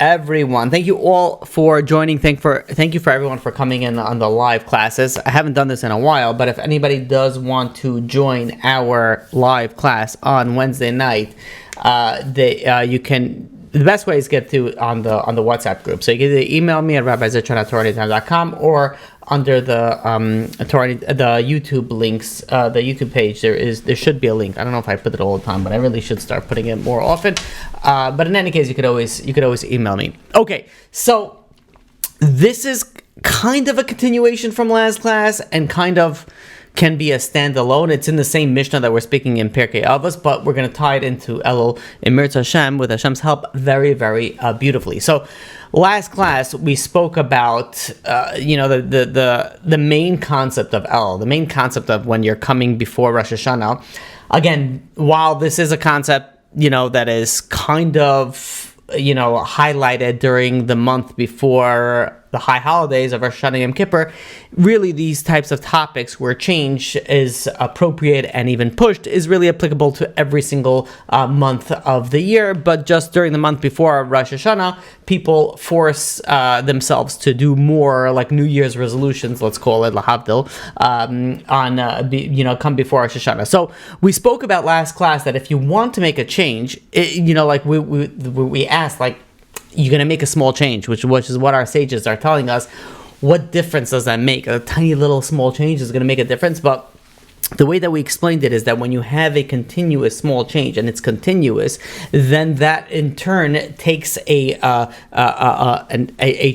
everyone. Thank you all for joining. Thank you for everyone for coming in on the live classes. I haven't done this in a while, but if anybody does want to join our live class on Wednesday night, you can. The best way is get to on the WhatsApp group. So you can either email me at rabbi.zitron@torahanytime.com or under the YouTube links, the YouTube page. There should be a link. I don't know if I put it all the time, but I really should start putting it more often. But in any case, you could always email me. Okay, so this is kind of a continuation from last class, and kind of can be a standalone. It's in the same Mishnah that we're speaking in Pirkei Avos, but we're going to tie it into Elul in Mirz Hashem with Hashem's help very, very beautifully. So, last class we spoke about the main concept of Elul, the main concept of when you're coming before Rosh Hashanah. Again, while this is a concept that is kind of highlighted during the month before the high holidays of Rosh Hashanah and Yom Kippur, really these types of topics where change is appropriate and even pushed is really applicable to every single month of the year. But just during the month before Rosh Hashanah, people force themselves to do more like New Year's resolutions, let's call it lahavdil, come before Rosh Hashanah. So we spoke about last class that if you want to make a change, we asked, like, you're going to make a small change, which is what our sages are telling us. What difference does that make? A tiny little small change is going to make a difference, but the way that we explained it is that when you have a continuous small change and it's continuous, then that in turn takes a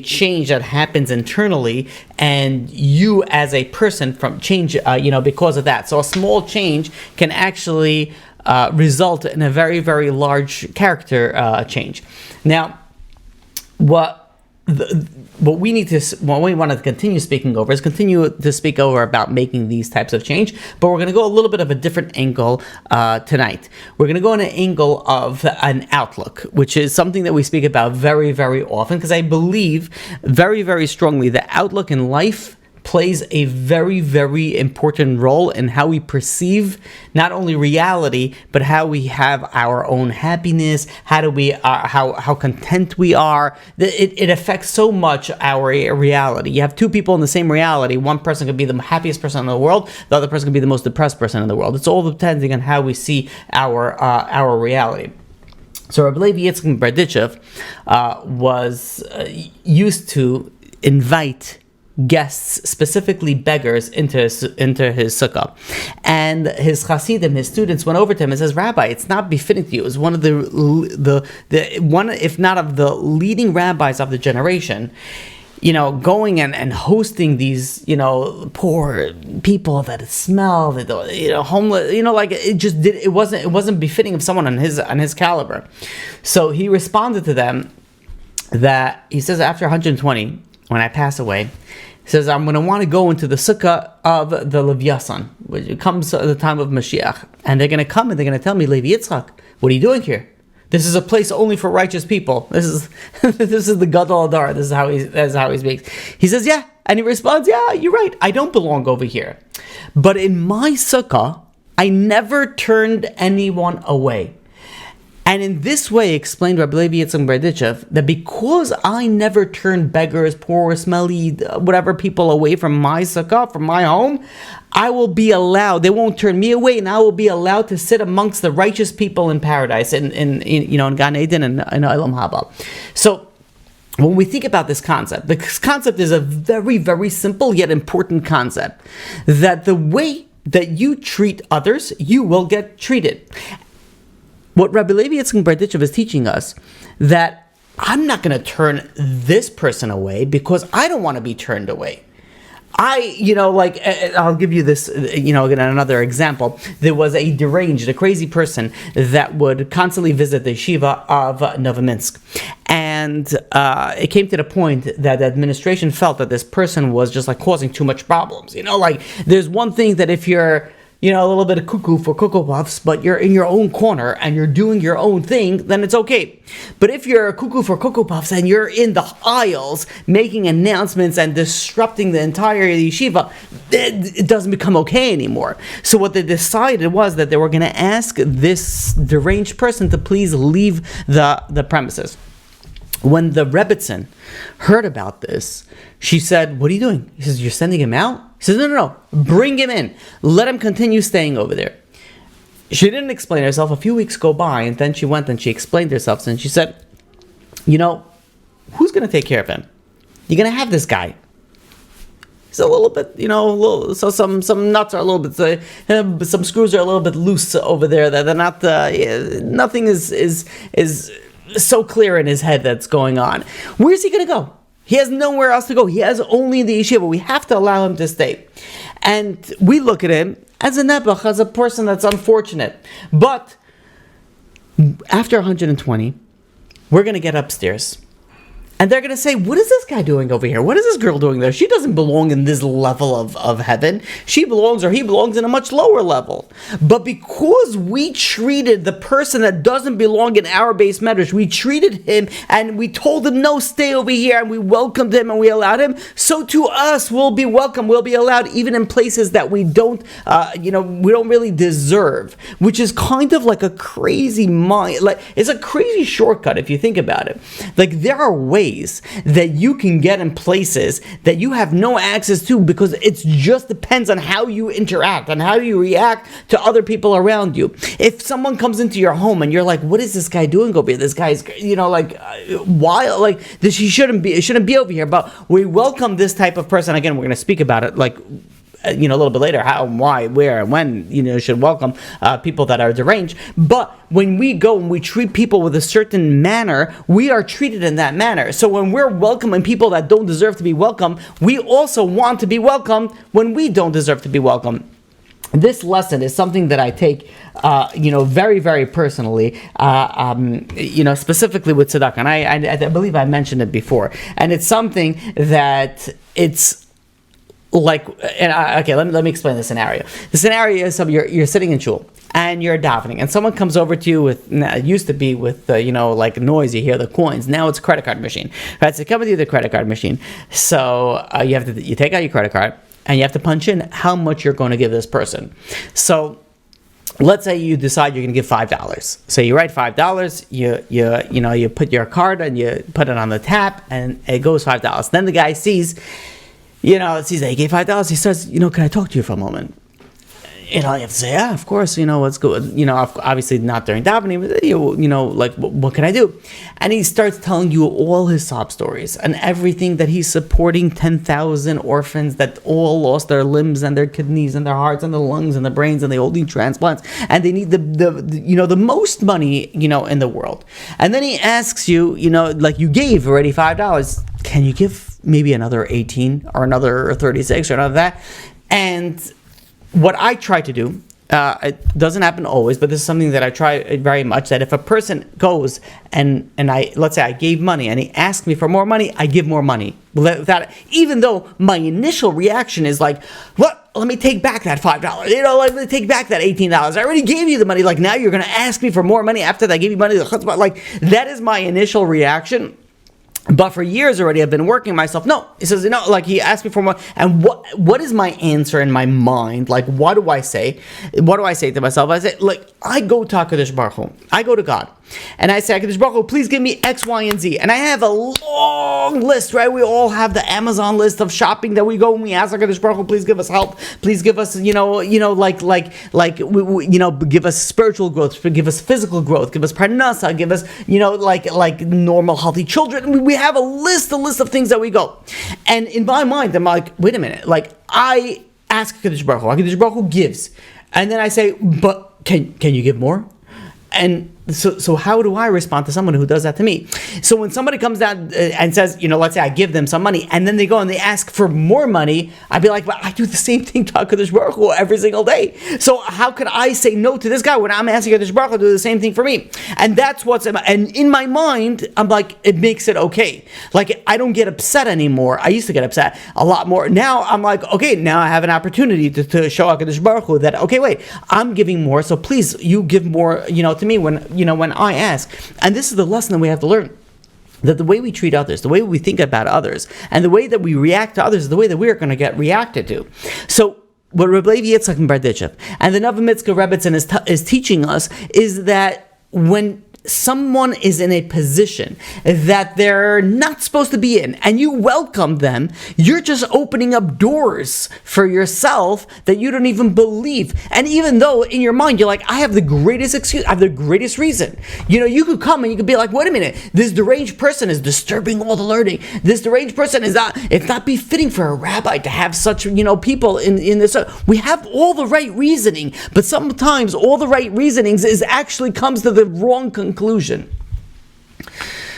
change that happens internally, and you as a person from change, because of that. So a small change can actually result in a very, very large character change. Now, what we want to continue speaking over is continue to speak over about making these types of change, but we're going to go a little bit of a different angle tonight. We're going to go on an angle of an outlook, which is something that we speak about very, very often, because I believe very, very strongly that outlook in life plays a very, very important role in how we perceive not only reality, but how we have our own happiness, how content we are. It affects so much our reality. You have two people in the same reality. One person could be the happiest person in the world, the other person could be the most depressed person in the world. It's all depending on how we see our reality. So Rabbi Levi Yitzchak Berditchev was used to invite guests, specifically beggars, into his sukkah, and his Chassidim, his students, went over to him and says, "Rabbi, it's not befitting to you as one of the one, if not of the leading rabbis of the generation, going and hosting these, poor people that smell, homeless, it wasn't befitting of someone on his caliber." So he responded to them that he says, after 120, when I pass away, he says, I'm going to want to go into the sukkah of the Levyasan, which comes at the time of Mashiach, and they're going to come and they're going to tell me, Levi Yitzchak, what are you doing here? This is a place only for righteous people. This is the Gadol Adar. This is how he speaks. He says, yeah, and he responds, yeah, you're right. I don't belong over here, but in my sukkah, I never turned anyone away. And in this way, explained Rabbi Levi Yitzchak Berditchev, that because I never turned beggars, poor, smelly, whatever people away from my sukkah, from my home, I will be allowed, they won't turn me away, and I will be allowed to sit amongst the righteous people in paradise, in Gan Eden and in Olam Haba. So, when we think about this concept is a very, very simple yet important concept, that the way that you treat others, you will get treated. What Rabbi Levi Yitzchak Berditchev is teaching us, that I'm not going to turn this person away because I don't want to be turned away. I'll give you this, another example. There was a crazy person that would constantly visit the yeshiva of Novominsk. And it came to the point that the administration felt that this person was just causing too much problems. There's one thing that if you're a little bit of cuckoo for Cocoa Puffs, but you're in your own corner and you're doing your own thing, then it's okay. But if you're a cuckoo for Cocoa Puffs and you're in the aisles making announcements and disrupting the entire yeshiva, it doesn't become okay anymore. So what they decided was that they were going to ask this deranged person to please leave the premises. when the Rebbetzin heard about this, she said, "What are you doing?" He says, "You're sending him out?" He says, No. Bring him in. Let him continue staying over there." She didn't explain herself. A few weeks go by, and then she went and she explained herself, and she said, "Who's going to take care of him? You're going to have this guy. He's a little bit, so some nuts are a little bit, some screws are a little bit loose over there. That they're not, nothing is so clear in his head that's going on. Where's he going to go? He has nowhere else to go. He has only the yeshiva. We have to allow him to stay." And we look at him as a nebuch, as a person that's unfortunate. But after 120, we're going to get upstairs. And they're going to say, "What is this guy doing over here? What is this girl doing there? She doesn't belong in this level of heaven. She belongs, or he belongs, in a much lower level." But because we treated the person that doesn't belong in our base medrash, we treated him and we told him, "No, stay over here," and we welcomed him and we allowed him, so to us we'll be welcome, we'll be allowed even in places that we don't really deserve, which is kind of like a crazy mind. Like, it's a crazy shortcut if you think about it. Like, there are ways that you can get in places that you have no access to, because it just depends on how you interact and how you react to other people around you. If someone comes into your home and you're like, "What is this guy doing over here? This guy's, wild. Like, this, he shouldn't be over here." But we welcome this type of person. Again, we're going to speak about it, a little bit later, how, why, where, and when, should welcome people that are deranged. But when we go and we treat people with a certain manner, we are treated in that manner. So when we're welcoming people that don't deserve to be welcome, we also want to be welcomed when we don't deserve to be welcomed. This lesson is something that I take, very, very personally, specifically with tzedakah. And I believe I mentioned it before. And it's something that it's let me explain the scenario. The scenario is you're sitting in shul and you're davening, and someone comes over to you with, it used to be with noise, you hear the coins. Now it's a credit card machine, right? So come with you the credit card machine. So you take out your credit card and you have to punch in how much you're going to give this person. So let's say you decide you're going to give $5. So you write $5. You put your card and you put it on the tap, and it goes $5. Then the guy sees that he gave $5. He says, "Can I talk to you for a moment?" You have to say, "Yeah, of course, what's good." Obviously not during davening, but what can I do? And he starts telling you all his sob stories and everything that he's supporting 10,000 orphans that all lost their limbs and their kidneys and their hearts and their lungs and their brains, and they all need transplants, and they need the most money, in the world. And then he asks you, you gave already $5. Can you give maybe another 18 or another 36 or another that? And what I try to do, it doesn't happen always, but this is something that I try very much, that if a person goes and let's say I gave money and he asked me for more money, I give more money. Even though my initial reaction is like, "What? Let me take back that $5. Let me take back that $18. I already gave you the money. Like, now you're going to ask me for more money after that I gave you money." Like, that is my initial reaction. But for years already, I've been working myself. No, he says, he asked me for more. And what is my answer in my mind? Like, what do I say? What do I say to myself? I say, I go to HaKadosh Baruch Hu. I go to God. And I say, "HaKadosh Baruch Hu, please give me X, Y, and Z." And I have a long list, right? We all have the Amazon list of shopping that we go and we ask HaKadosh Baruch Hu, please give us help. Please give us, give us spiritual growth, give us physical growth, give us parnasa, give us, normal, healthy children. We have a list of things that we go. And in my mind, I'm like, wait a minute. I ask HaKadosh Baruch Hu. HaKadosh Baruch Hu gives. And then I say, "But can you give more?" And so how do I respond to someone who does that to me? So when somebody comes down and says, let's say I give them some money, and then they go and they ask for more money, I'd be like, "But I do the same thing to HaKadosh Baruch Hu every single day. So how could I say no to this guy when I'm asking HaKadosh Baruch Hu to do the same thing for me?" And that's and in my mind, I'm like, it makes it okay. Like, I don't get upset anymore. I used to get upset a lot more. Now I'm like, okay, now I have an opportunity to show HaKadosh Baruch Hu that, okay, wait, I'm giving more, so please, you give more, to me when I ask. And this is the lesson that we have to learn. That the way we treat others, the way we think about others, and the way that we react to others is the way that we are going to get reacted to. So what Rabbi Yitzchak and Berditchev and the Novominsk Rebbetzin is teaching us is that when someone is in a position that they're not supposed to be in, and you welcome them, you're just opening up doors for yourself that you don't even believe. And even though in your mind you're like, I have the greatest excuse, I have the greatest reason. You could come and you could be like, wait a minute, this deranged person is disturbing all the learning. This deranged person it's not befitting for a rabbi to have such, people in this. We have all the right reasoning, but sometimes all the right reasonings actually comes to the wrong conclusion.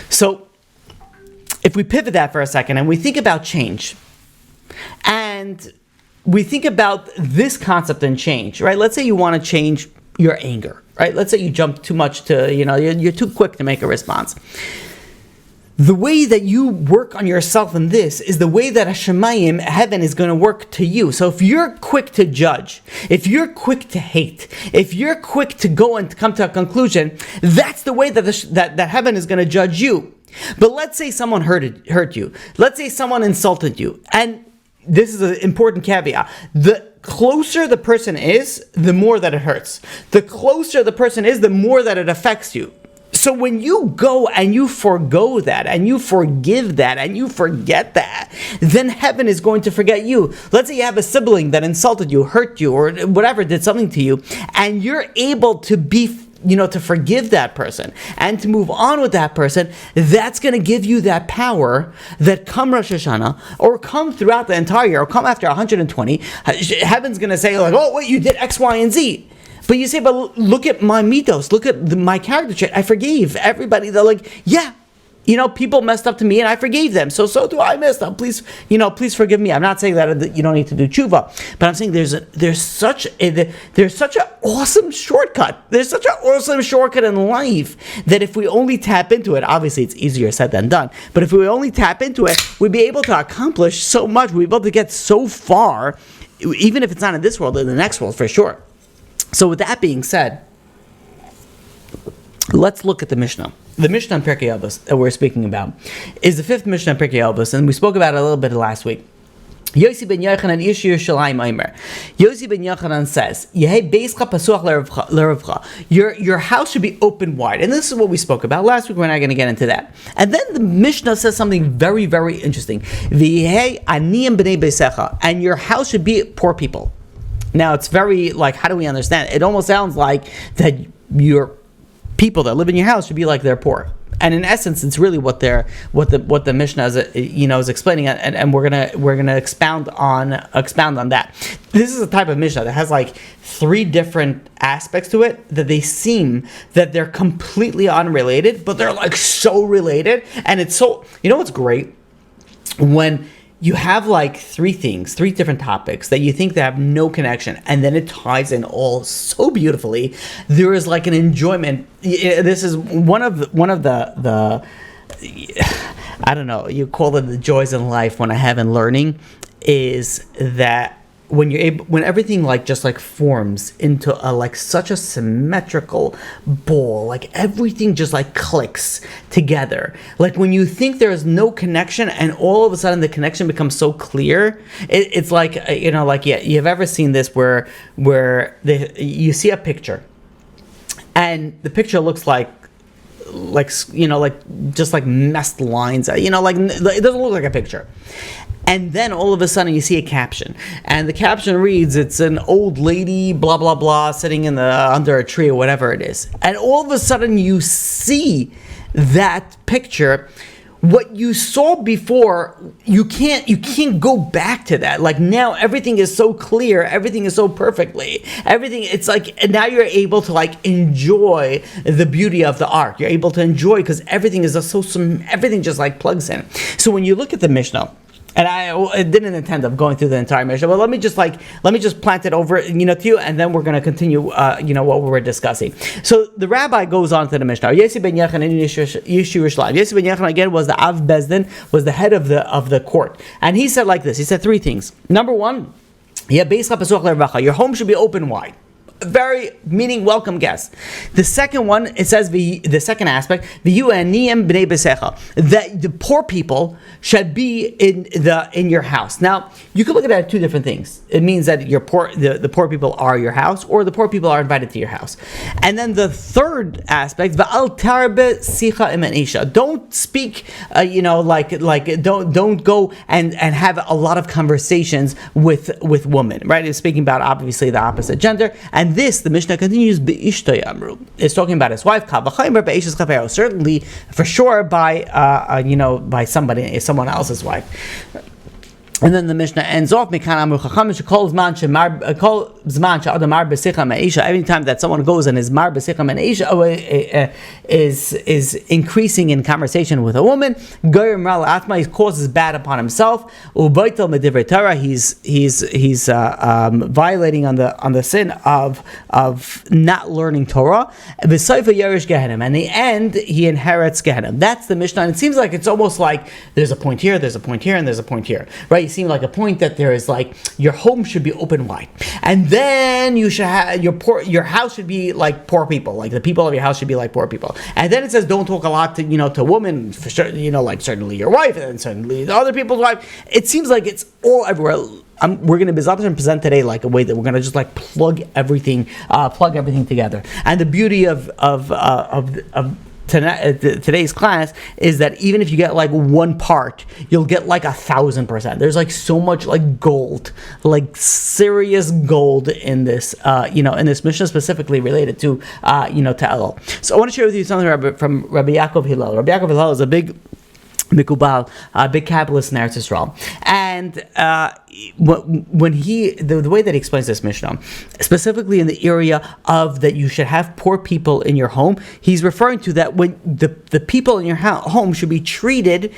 So, if we pivot that for a second and we think about change, and we think about this concept in change, right? Let's say you want to change your anger, right? Let's say you jump too much to, you're too quick to make a response. The way that you work on yourself in this is the way that Hashemayim, heaven, is going to work to you. So if you're quick to judge, if you're quick to hate, if you're quick to go and come to a conclusion, that's the way that heaven is going to judge you. But let's say someone hurt you. Let's say someone insulted you. And this is an important caveat. The closer the person is, the more that it hurts. The closer the person is, the more that it affects you. So when you go and you forgo that, and you forgive that, and you forget that, then heaven is going to forget you. Let's say you have a sibling that insulted you, hurt you, or whatever, did something to you, and you're able to to forgive that person and to move on with that person. That's going to give you that power that come Rosh Hashanah, or come throughout the entire year, or come after 120, heaven's going to say like, oh wait, you did X, Y, and Z. But you say, but look at my mythos, look at my character trait. I forgave everybody. They're like, yeah, people messed up to me and I forgave them. So do I mess up. Please forgive me. I'm not saying that you don't need to do tshuva, but I'm saying there's such an awesome shortcut. There's such an awesome shortcut in life that if we only tap into it, obviously it's easier said than done, but if we only tap into it, we'd be able to accomplish so much. We'd be able to get so far, even if it's not in this world, in the next world for sure. So with that being said, let's look at the Mishnah. The Mishnah in Pirkei Avos that we're speaking about is the fifth Mishnah in Pirkei Avos, and we spoke about it a little bit last week. Yossi ben Yochanan Ish Yerushalayim Aimer. Yossi ben Yochanan says, "Yehei beischa pasuach l'revcha." Your house should be open wide, and this is what we spoke about last week. We're not going to get into that. And then the Mishnah says something very, very interesting. V'yehei aniyim b'nei beisecha, and your house should be poor people. Now it's very how do we understand it? It almost sounds like that your people that live in your house should be like they're poor. And in essence, it's really what the Mishnah is explaining, and we're gonna expound on that. This is a type of Mishnah that has three different aspects to it that they seem that they're completely unrelated, but they're so related. And it's so, what's great when you have three different topics that you think they have no connection, and then it ties in all so beautifully. There is an enjoyment. This is one of the I don't know, you call it the joys in life when I have in learning, is that when everything just forms into such a symmetrical ball, everything just clicks together. When you think there is no connection, and all of a sudden the connection becomes so clear. It's you've ever seen this where you see a picture, and the picture looks just messed lines. It doesn't look like a picture. And then all of a sudden you see a caption, and the caption reads, it's an old lady, blah, blah, blah, sitting under a tree or whatever it is. And all of a sudden you see that picture. What you saw before, you can't go back to that. Now everything is so clear, everything is so perfectly, everything, it's and now you're able to enjoy the beauty of the art. You're able to enjoy, because everything is everything just plugs in. So when you look at the Mishnah, and I didn't intend of going through the entire Mishnah, but let me just plant it over, to you, and then we're going to continue, what we were discussing. So the rabbi goes on to the Mishnah. Yossi ben Yochanan Yossi ben Yochanan again was the Av Bezdin, was the head of the court, and he said this. He said three things. Number one, your home should be open wide. very meaning welcome guests. The second one, it says the second aspect, that the poor people should be in your house. Now, you can look at that two different things. It means that the poor people are your house, or the poor people are invited to your house. And then the third aspect, don't speak, don't go and have a lot of conversations with women, right? It's speaking about obviously the opposite gender. And this, the Mishnah continues, is talking about his wife, certainly for sure by someone else's wife. And then the Mishnah ends off, every time that someone goes and is mar b'sicha me'isha, is increasing in conversation with a woman, he causes bad upon himself. He's violating on the sin of not learning Torah. And the end, he inherits Gehenna. That's the Mishnah. And it seems like it's almost like there's a point here, there's a point here, and there's a point here, right? Seem like a point that there is like your home should be open wide, and then you should have your house should be like poor people, like the people of your house should be like poor people, and then it says don't talk a lot to women, for sure, like certainly your wife and certainly the other people's wife. It seems like it's all everywhere. We're going to present today like a way that we're going to just like plug everything together, and the beauty of today's class is that even if you get like one part, you'll get like 1,000%. There's like so much like gold, like serious gold in this, in this Mishnah specifically related to, to Elul. So I want to share with you something from Rabbi Yaakov Hillel. Rabbi Yaakov Hillel is a big Mikubal, big Kabbalist in Eretz Yisrael, and when the way that he explains this Mishnah, specifically in the area of that you should have poor people in your home, he's referring to that when the people in your home should be treated.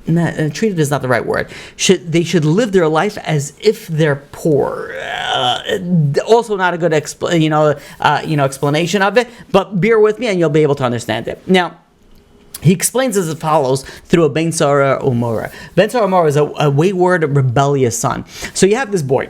Treated is not the right word. They should live their life as if they're poor. Also, not a good explanation of it. But bear with me, and you'll be able to understand it. Now, he explains as follows through a Ben Sarah Umora. Ben Sarah Umora is a wayward, rebellious son. So you have this boy,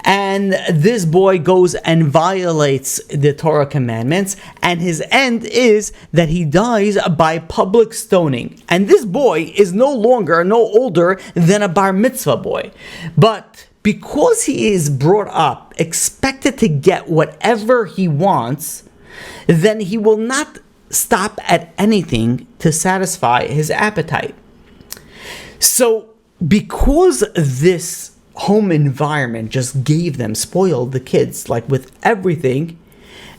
and this boy goes and violates the Torah commandments, and his end is that he dies by public stoning. And this boy is no older than a bar mitzvah boy. But because he is brought up, expected to get whatever he wants, then he will not stop at anything to satisfy his appetite. So because this home environment just spoiled the kids like with everything,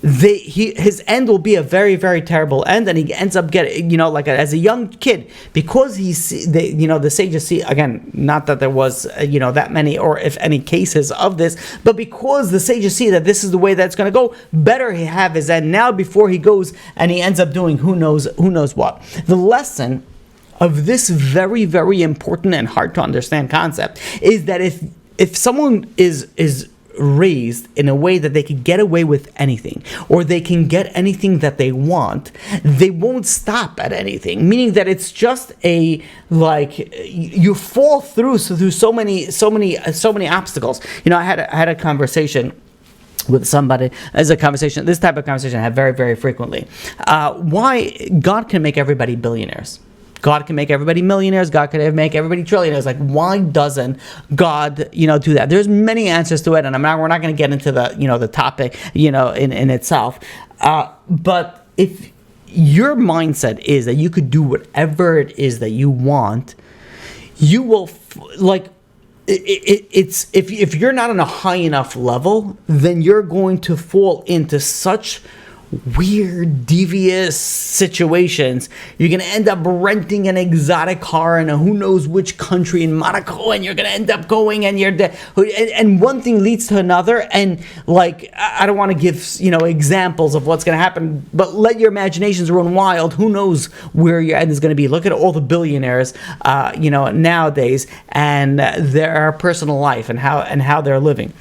his end will be a very, very terrible end, and he ends up getting, as a young kid, because the sages see, again, not that there was, that many or if any cases of this, but because the sages see that this is the way that's going to go, better he have his end now before he goes and he ends up doing who knows what. The lesson of this very, very important and hard to understand concept is that if someone is raised in a way that they can get away with anything, or they can get anything that they want, they won't stop at anything, meaning that it's just you fall through so many obstacles. I had a conversation with somebody, this type of conversation I have very, very frequently. Why God can make everybody billionaires, God can make everybody millionaires, God can make everybody trillionaires. Like, why doesn't God, do that? There's many answers to it, and we're not going to get into the topic, in itself. But if your mindset is that you could do whatever it is that you want, you will if you're not on a high enough level, then you're going to fall into such weird, devious situations. You're going to end up renting an exotic car in a who knows which country in Monaco, and you're going to end up going and and one thing leads to another, and I don't want to give examples of what's going to happen, but let your imaginations run wild. Who knows where your end is going to be? Look at all the billionaires nowadays and their personal life and how they're living.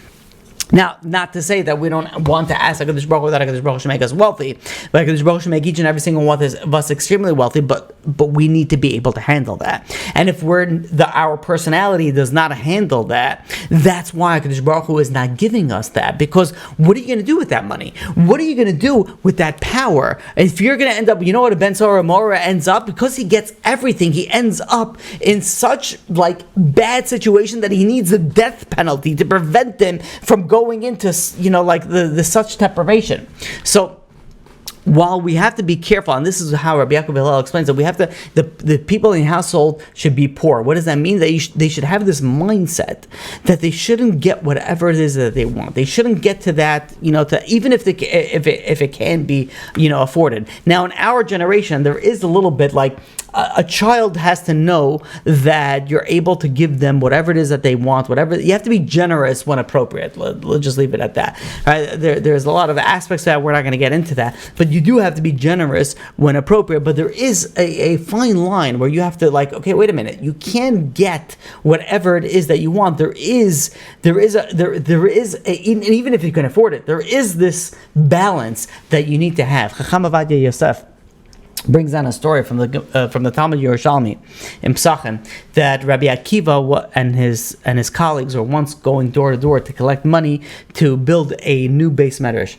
Now, not to say that we don't want to ask HaKadosh Baruch Hu that HaKadosh Baruch Hu should make us wealthy, but HaKadosh Baruch Hu should make each and every single one of us extremely wealthy, but we need to be able to handle that. And if our personality does not handle that, that's why HaKadosh Baruch Hu is not giving us that. Because what are you going to do with that money? What are you going to do with that power? If you're going to end up, you know what a Ben Sora Mora ends up? Because he gets everything, he ends up in such bad situation that he needs the death penalty to prevent him from going into the such deprivation. So while we have to be careful, and this is how Rabbi Yaakov Hillel explains it, we have to, the people in the household should be poor. What does that mean? They should have this mindset that they shouldn't get whatever it is that they want. They shouldn't get to that, even if it can be, afforded. Now, in our generation, there is a little bit a child has to know that you're able to give them whatever it is that they want, whatever. You have to be generous when appropriate. Let's just leave it at that. Right? There's a lot of aspects to that. We're not going to get into that. But you do have to be generous when appropriate. But there is a fine line where you have to okay, wait a minute. You can get whatever it is that you want. There is even if you can afford it, there is this balance that you need to have. Chacham Avadia Yosef brings down a story from the Talmud Yerushalmi in Pesachim that Rabbi Akiva and his colleagues were once going door to door to collect money to build a new base medrash.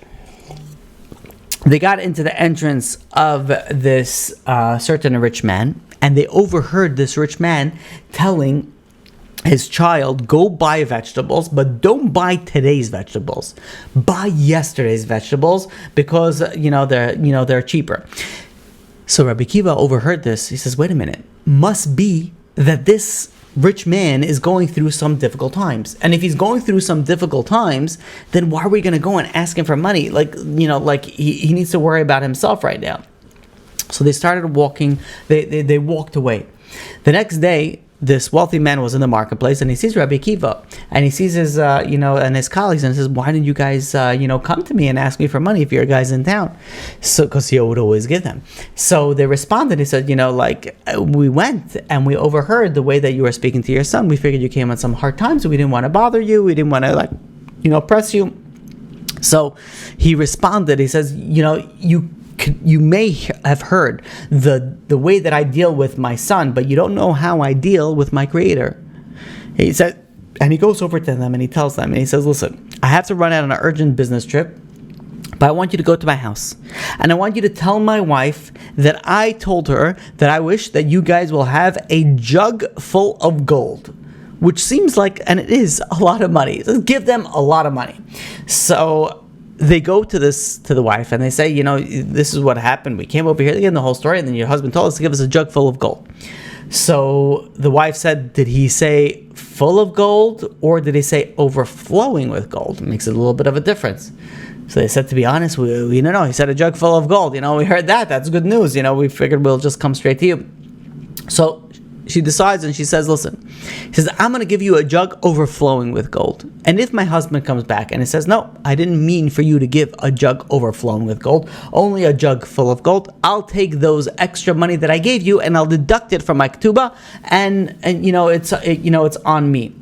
They got into the entrance of this certain rich man, and they overheard this rich man telling his child, go buy vegetables, but don't buy today's vegetables. Buy yesterday's vegetables because they're cheaper. So Rabbi Akiva overheard this. He says, wait a minute, must be that this rich man is going through some difficult times. And if he's going through some difficult times, then why are we going to go and ask him for money? He needs to worry about himself right now. So they started walking, they walked away. The next day, this wealthy man was in the marketplace, and he sees Rabbi Akiva, and he sees his, and his colleagues, and says, "Why didn't you guys, come to me and ask me for money if you're guys in town?" So, because he would always give them. So they responded. He said, we went and we overheard the way that you were speaking to your son. We figured you came on some hard times, so we didn't want to bother you. We didn't want to, press you. So he responded. He says, you may have heard the way that I deal with my son, but you don't know how I deal with my Creator. He said, and he goes over to them and he tells them, and he says, listen, I have to run out on an urgent business trip, but I want you to go to my house, and I want you to tell my wife that I told her that I wish that you guys will have a jug full of gold, which seems like, and it is, a lot of money. So give them a lot of money. So they go to the wife and they say, this is what happened. We came over here, they give the whole story, and then your husband told us to give us a jug full of gold. So the wife said, did he say full of gold or did he say overflowing with gold? It makes it a little bit of a difference. So they said, to be honest, we don't know. He said a jug full of gold. We heard that. That's good news. We figured we'll just come straight to you. So she decides and she says, listen, he says, I'm going to give you a jug overflowing with gold. And if my husband comes back and he says, no, I didn't mean for you to give a jug overflowing with gold, only a jug full of gold, I'll take those extra money that I gave you and I'll deduct it from my ketubah, and it's on me.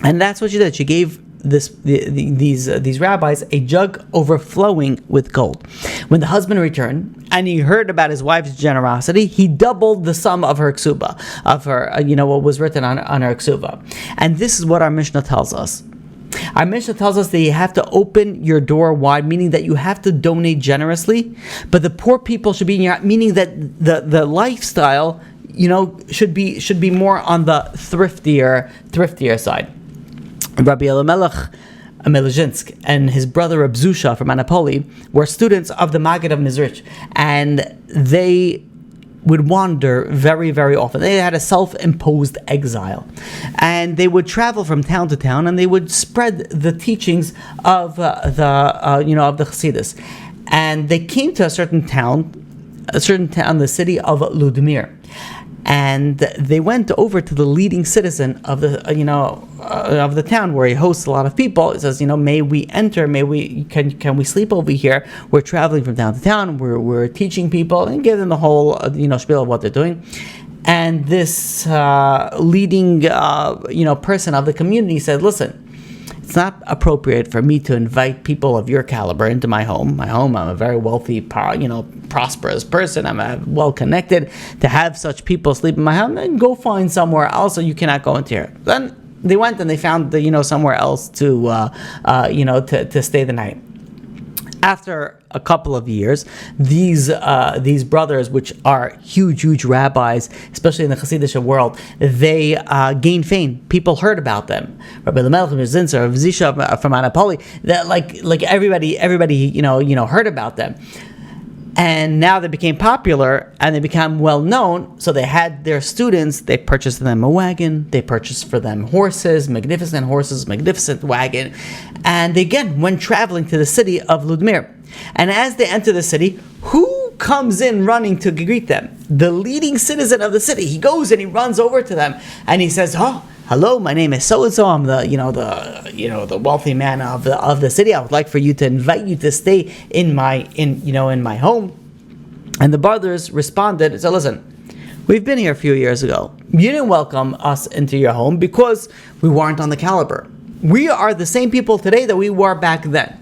And that's what she did. She gave these rabbis a jug overflowing with gold. When the husband returned and he heard about his wife's generosity, he doubled the sum of her ksuba, of her what was written on her ksuba. And this is what our Mishnah tells us. Our Mishnah tells us that you have to open your door wide, meaning that you have to donate generously, but the poor people should be in your, meaning that the lifestyle should be more on the thriftier side. Rabbi Elimelech Melezhinsk and his brother Reb Zusha from Anapoli were students of the Maggid of Mizrich, and they would wander very, very often. They had a self-imposed exile, and they would travel from town to town, and they would spread the teachings of the Chassidus. And they came to a certain town, the city of Ludmir. And they went over to the leading citizen of the town where he hosts a lot of people. It says, may we enter? Can we sleep over here? We're traveling from town to town. We're teaching people, and give them the whole spiel of what they're doing. And this leading person of the community said, listen, it's not appropriate for me to invite people of your caliber into my home. I'm a very wealthy, prosperous person. I'm well connected. To have such people sleep in my home, then go find somewhere else, so you cannot go into here. Then they went and they found somewhere else to stay the night. After a couple of years, these brothers, which are huge rabbis, especially in the Chassidic world, they gained fame. People heard about them. Rabbi Lemelech, Zinzer, Zisha from Anapoli, that like everybody heard about them. And now they became popular and they became well known. So they had their students, they purchased them a wagon, they purchased for them horses, magnificent wagon. And they again went traveling to the city of Ludmir. And as they enter the city, who comes in running to greet them? The leading citizen of the city. He goes and he runs over to them and he says, "Oh, hello, my name is so and so. I'm the wealthy man of the city. I would like for you to invite you to stay in my home." And the brothers responded and said, "Listen, we've been here a few years ago. You didn't welcome us into your home because we weren't on the caliber. We are the same people today that we were back then.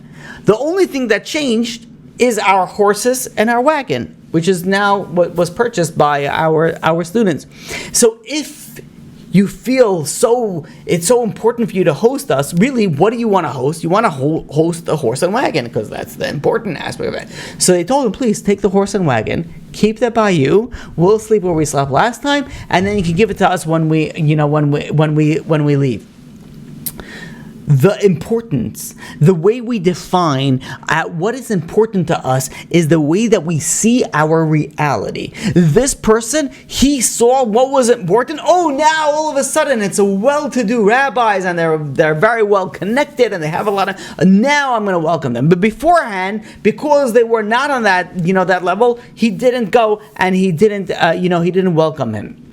The only thing that changed is our horses and our wagon, which is now what was purchased by our students. So if you feel it's so important for you to host us, really, what do you want to host? You want to host a horse and wagon, because that's the important aspect of it." So they told him, "Please take the horse and wagon, keep that by you. We'll sleep where we slept last time, and then you can give it to us when we leave." The importance, the way we define what is important to us is the way that we see our reality. This person, he saw what was important. Oh, now all of a sudden it's a well-to-do rabbis and they're very well connected and they have a lot of. Now I'm going to welcome them. But beforehand, because they were not on that level, he didn't go and he didn't welcome him.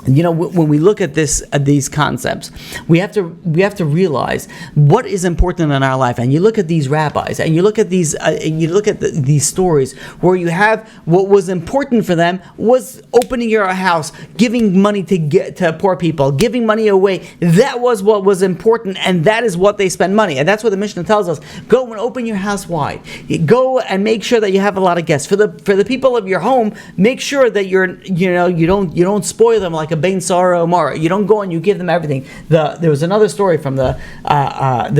When we look at these concepts, we have to realize what is important in our life. And you look at these rabbis, and you look at these stories where you have what was important for them was opening your house, giving money to poor people, giving money away. That was what was important, and that is what they spend money. And that's what the Mishnah tells us: go and open your house wide. Go and make sure that you have a lot of guests for the people of your home. Make sure that you don't spoil them like a Bein Sara or Mara. You don't go and you give them everything. There was another story from there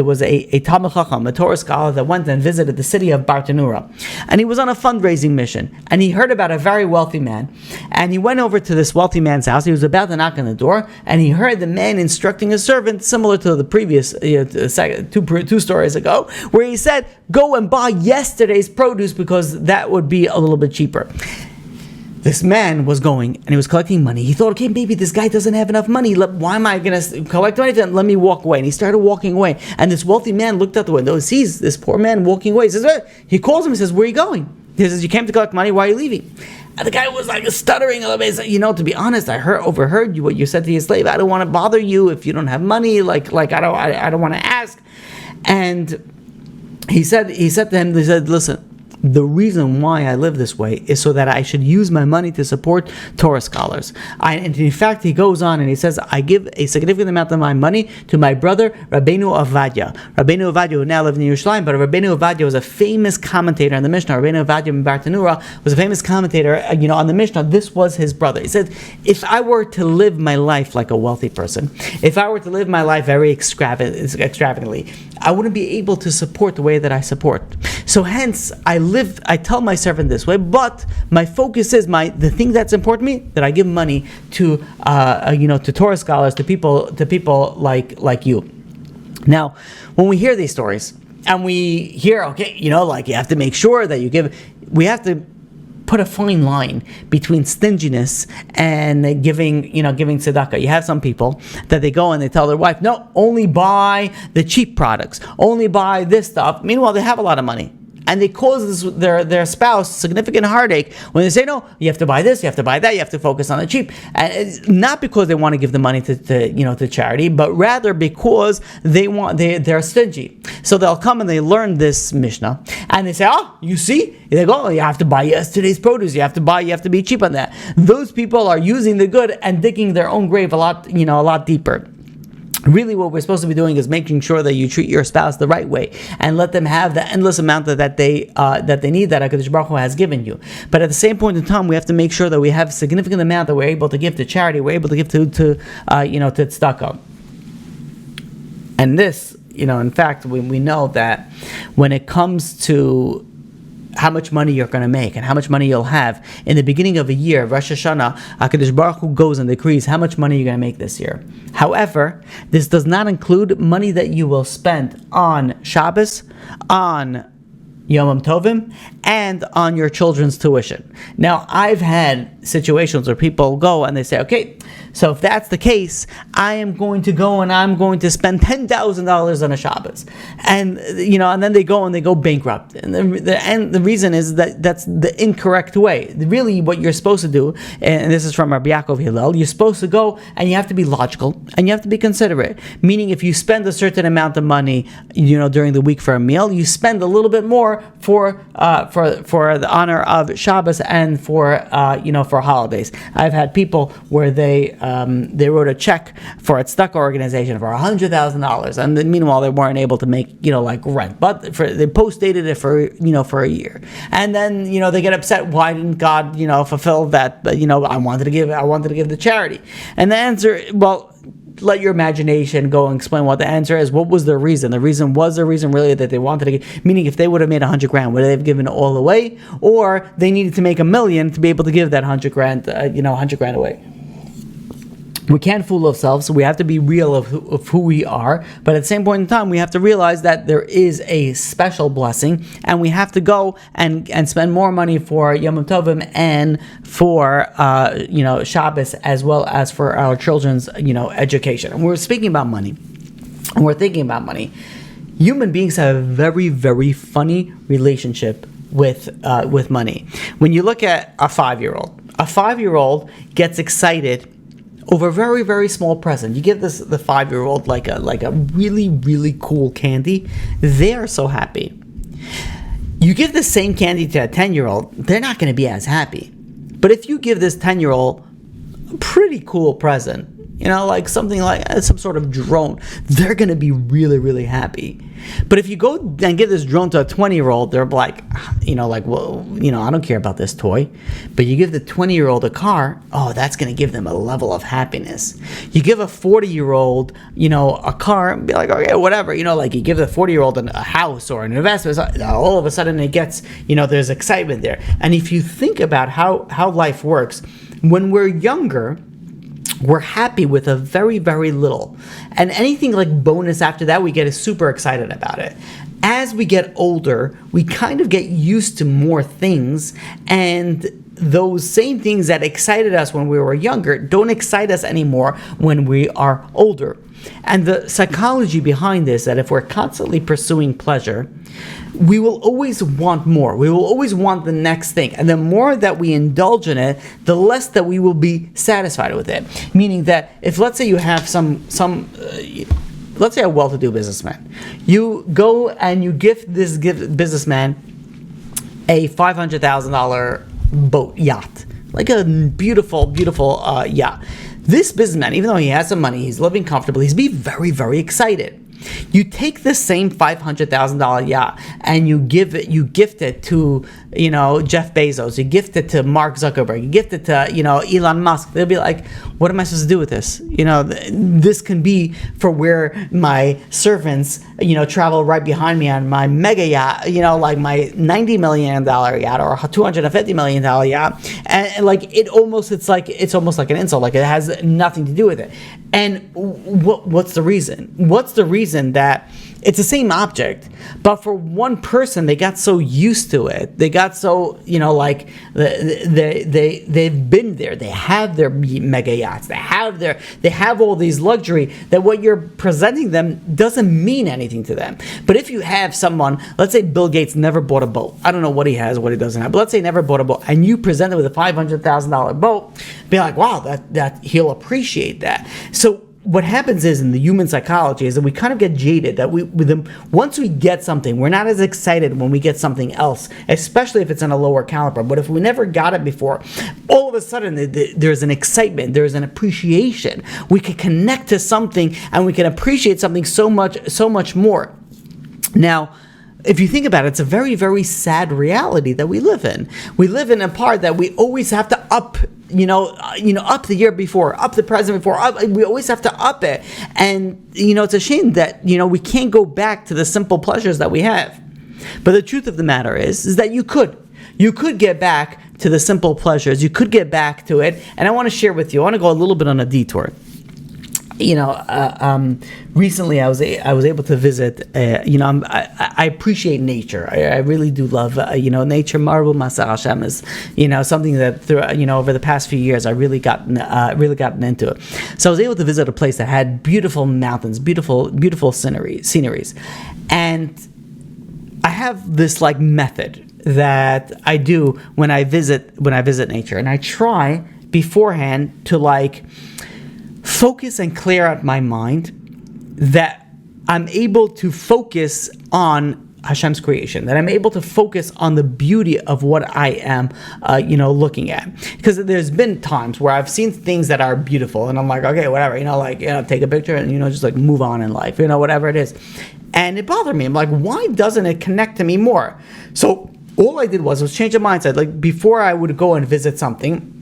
was a Talmid Chacham, a Torah scholar, that went and visited the city of Bartanura, and he was on a fundraising mission, and he heard about a very wealthy man, and he went over to this wealthy man's house. He was about to knock on the door, and he heard the man instructing his servant, similar to the previous two stories ago, where he said, "Go and buy yesterday's produce because that would be a little bit cheaper." This man was going and he was collecting money. He thought, okay, maybe this guy doesn't have enough money. Why am I going to collect money? Let me walk away. And he started walking away. And this wealthy man looked out the window and sees this poor man walking away. He says, he calls him and says, "Where are you going?" He says, "You came to collect money. Why are you leaving?" And the guy was like stuttering a little bit. He said, "To be honest, I overheard what you said to your slave. I don't want to bother you if you don't have money. I don't want to ask." And he said to him, "Listen, the reason why I live this way is so that I should use my money to support Torah scholars." And in fact, he goes on and he says, "I give a significant amount of my money to my brother, Rabbeinu Avadia." Rabbeinu Avadia, who now lives in Yerushalayim, but Rabbeinu Avadia was a famous commentator on the Mishnah. Rabbeinu Avadia in Bartanura was a famous commentator, on the Mishnah. This was his brother. He said, "If I were to live my life like a wealthy person, if I were to live my life very extravagantly, I wouldn't be able to support the way that I support. So hence, I tell my servant this way, but my focus is the thing that's important to me, that I give money to Torah scholars, to people like you." Now, when we hear these stories and we hear, you have to make sure that you give, we have to put a fine line between stinginess and giving tzedakah. You have some people that they go and they tell their wife, "No, only buy the cheap products, only buy this stuff." Meanwhile, they have a lot of money. And they cause their spouse significant heartache when they say, "No, you have to buy this, you have to buy that, you have to focus on the cheap." And it's not because they want to give the money to charity, but rather because they're stingy. So they'll come and they learn this Mishnah, and they say, "Oh, you see?" They go, "You have to buy yesterday's produce. You have to be cheap on that." Those people are using the good and digging their own grave a lot deeper. Really, what we're supposed to be doing is making sure that you treat your spouse the right way and let them have the endless amount that they need, that HaKadosh Baruch Hu has given you. But at the same point in time, we have to make sure that we have a significant amount that we're able to give to charity, we're able to give to tzedakah. And this, in fact, we know that when it comes to how much money you're going to make and how much money you'll have in the beginning of a year, Rosh Hashanah, HaKadosh Baruch Hu goes and decrees how much money you're going to make this year. However, this does not include money that you will spend on Shabbos, on Yom Tovim, and on your children's tuition. Now, I've had situations where people go and they say, okay, so if that's the case, I am going to go and I'm going to spend $10,000 on a Shabbos. And, and then they go bankrupt. And the reason is that that's the incorrect way. Really, what you're supposed to do, and this is from Rabbi Hillel, you're supposed to go and you have to be logical and you have to be considerate. Meaning, if you spend a certain amount of money, during the week for a meal, you spend a little bit more for the honor of Shabbos and for holidays. I've had people where they wrote a check for a tzedakah organization for $100,000, and then meanwhile they weren't able to make rent, but they post-dated it for a year, and then they get upset. Why didn't God fulfill that? I wanted to give the charity, and the answer, well, let your imagination go and explain what the answer is. What was the reason? The reason really that they wanted to give, meaning if they would have made $100,000, would they have given it all away? Or they needed to make $1 million to be able to give that $100,000 away. We can't fool ourselves, so we have to be real of who we are. But at the same point in time, we have to realize that there is a special blessing, and we have to go and spend more money for Yom Tovim and for Shabbos, as well as for our children's education. And we're speaking about money, and we're thinking about money. Human beings have a very, very funny relationship with money. When you look at a 5-year-old gets excited over a very, very small present. You give the 5-year-old like a really, really cool candy, they are so happy. You give the same candy to a 10-year-old, they're not going to be as happy. But if you give this 10-year-old a pretty cool present, like something like some sort of drone, they're going to be really, really happy. But if you go and give this drone to a 20-year-old, they're like, well, I don't care about this toy. But you give the 20-year-old a car, that's going to give them a level of happiness. You give a 40-year-old, a car, and be like, okay, whatever. You give the 40-year-old a house or an investment, all of a sudden it gets, there's excitement there. And if you think about how life works, when we're younger, we're happy with a very, very little. And anything like bonus after that, we get super excited about it. As we get older, we kind of get used to more things, and those same things that excited us when we were younger don't excite us anymore when we are older. And the psychology behind this, that if we're constantly pursuing pleasure, we will always want more. We will always want the next thing. And the more that we indulge in it, the less that we will be satisfied with it. Meaning that if, let's say you have let's say a well-to-do businessman. You go and you gift this businessman a $500,000 yacht. Like a beautiful, beautiful yacht. This businessman, even though he has some money, he's living comfortably, he's being very, very excited. You take this same $500,000 yacht and you gift it to, Jeff Bezos, you gift it to Mark Zuckerberg, you gift it to, Elon Musk. They'll be like, what am I supposed to do with this? This can be for where my servants, travel right behind me on my mega yacht, like my $90 million yacht or $250 million yacht. And it's almost like an insult. Like it has nothing to do with it. And what's the reason? What's the reason that it's the same object, but for one person, they got so used to it. They got so, they've been there. They have their mega yachts. They have all these luxury that what you're presenting them doesn't mean anything to them. But if you have someone, let's say Bill Gates never bought a boat. I don't know what he has, what he doesn't have, but let's say he never bought a boat, and you present it with a $500,000 boat, be like, wow, that he'll appreciate that. So what happens is in the human psychology is that we kind of get jaded, that once we get something, we're not as excited when we get something else, especially if it's in a lower caliber. But if we never got it before, all of a sudden there's an excitement, there's an appreciation. We can connect to something and we can appreciate something so much more. Now, if you think about it, it's a very, very sad reality that we live in. We live in a part that we always have to up, up the year before, up the present before. We always have to up it. And, it's a shame that, we can't go back to the simple pleasures that we have. But the truth of the matter is that you could. You could get back to the simple pleasures. You could get back to it. And I want to share with you, I want to go a little bit on a detour. Recently I was able to visit. I appreciate nature. I really do love. Nature. Marble Masar Hashem is, something that through, over the past few years I really gotten into it. So I was able to visit a place that had beautiful mountains, beautiful sceneries, and I have this method that I do when I visit nature, and I try beforehand to focus and clear out my mind, that I'm able to focus on Hashem's creation, that I'm able to focus on the beauty of what I am, looking at. Because there's been times where I've seen things that are beautiful, and I'm like, okay, whatever, take a picture and, just move on in life, whatever it is. And it bothered me. I'm like, why doesn't it connect to me more? So all I did was change the mindset. Before I would go and visit something,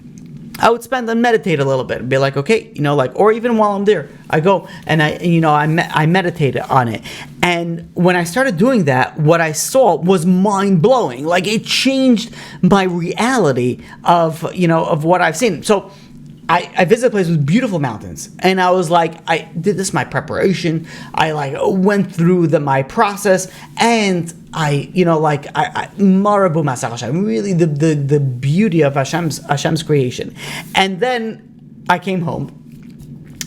I would spend and meditate a little bit and be like, okay, or even while I'm there, I go and I meditated on it. And when I started doing that, what I saw was mind blowing. It changed my reality of what I've seen. So I visited a place with beautiful mountains, and I was like, I did this my preparation. I went through my process, and Marabu Masach Hashem, really the beauty of Hashem's creation. And then I came home,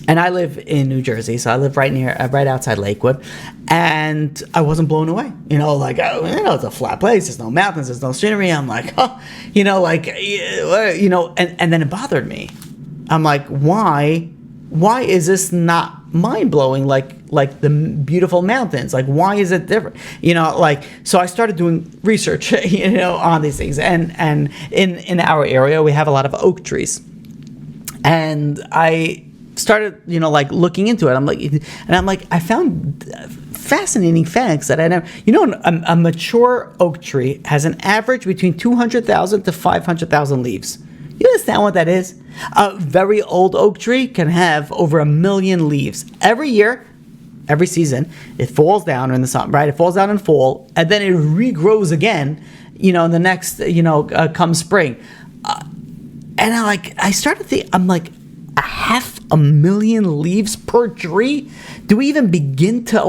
and I live in New Jersey, so I live right outside Lakewood, and I wasn't blown away. It's a flat place. There's no mountains. There's no scenery. I'm like, and then it bothered me. I'm like, why is this not mind-blowing like the beautiful mountains? Why is it different? So I started doing research, on these things. And in our area, we have a lot of oak trees. And I started, looking into it. I found fascinating facts that I never, a mature oak tree has an average between 200,000 to 500,000 leaves. You understand what that is? A very old oak tree can have over 1 million leaves. Every year, every season, it falls down in the sun, right? It falls down in fall, and then it regrows again, in the next, come spring. And I started to think, I'm like, 500,000 leaves per tree? Do we even begin to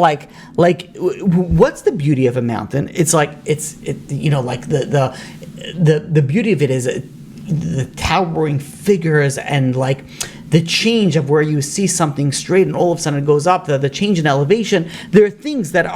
what's the beauty of a mountain? It's the beauty of it is the towering figures and the change of where you see something straight and all of a sudden it goes up, the change in elevation. There are things that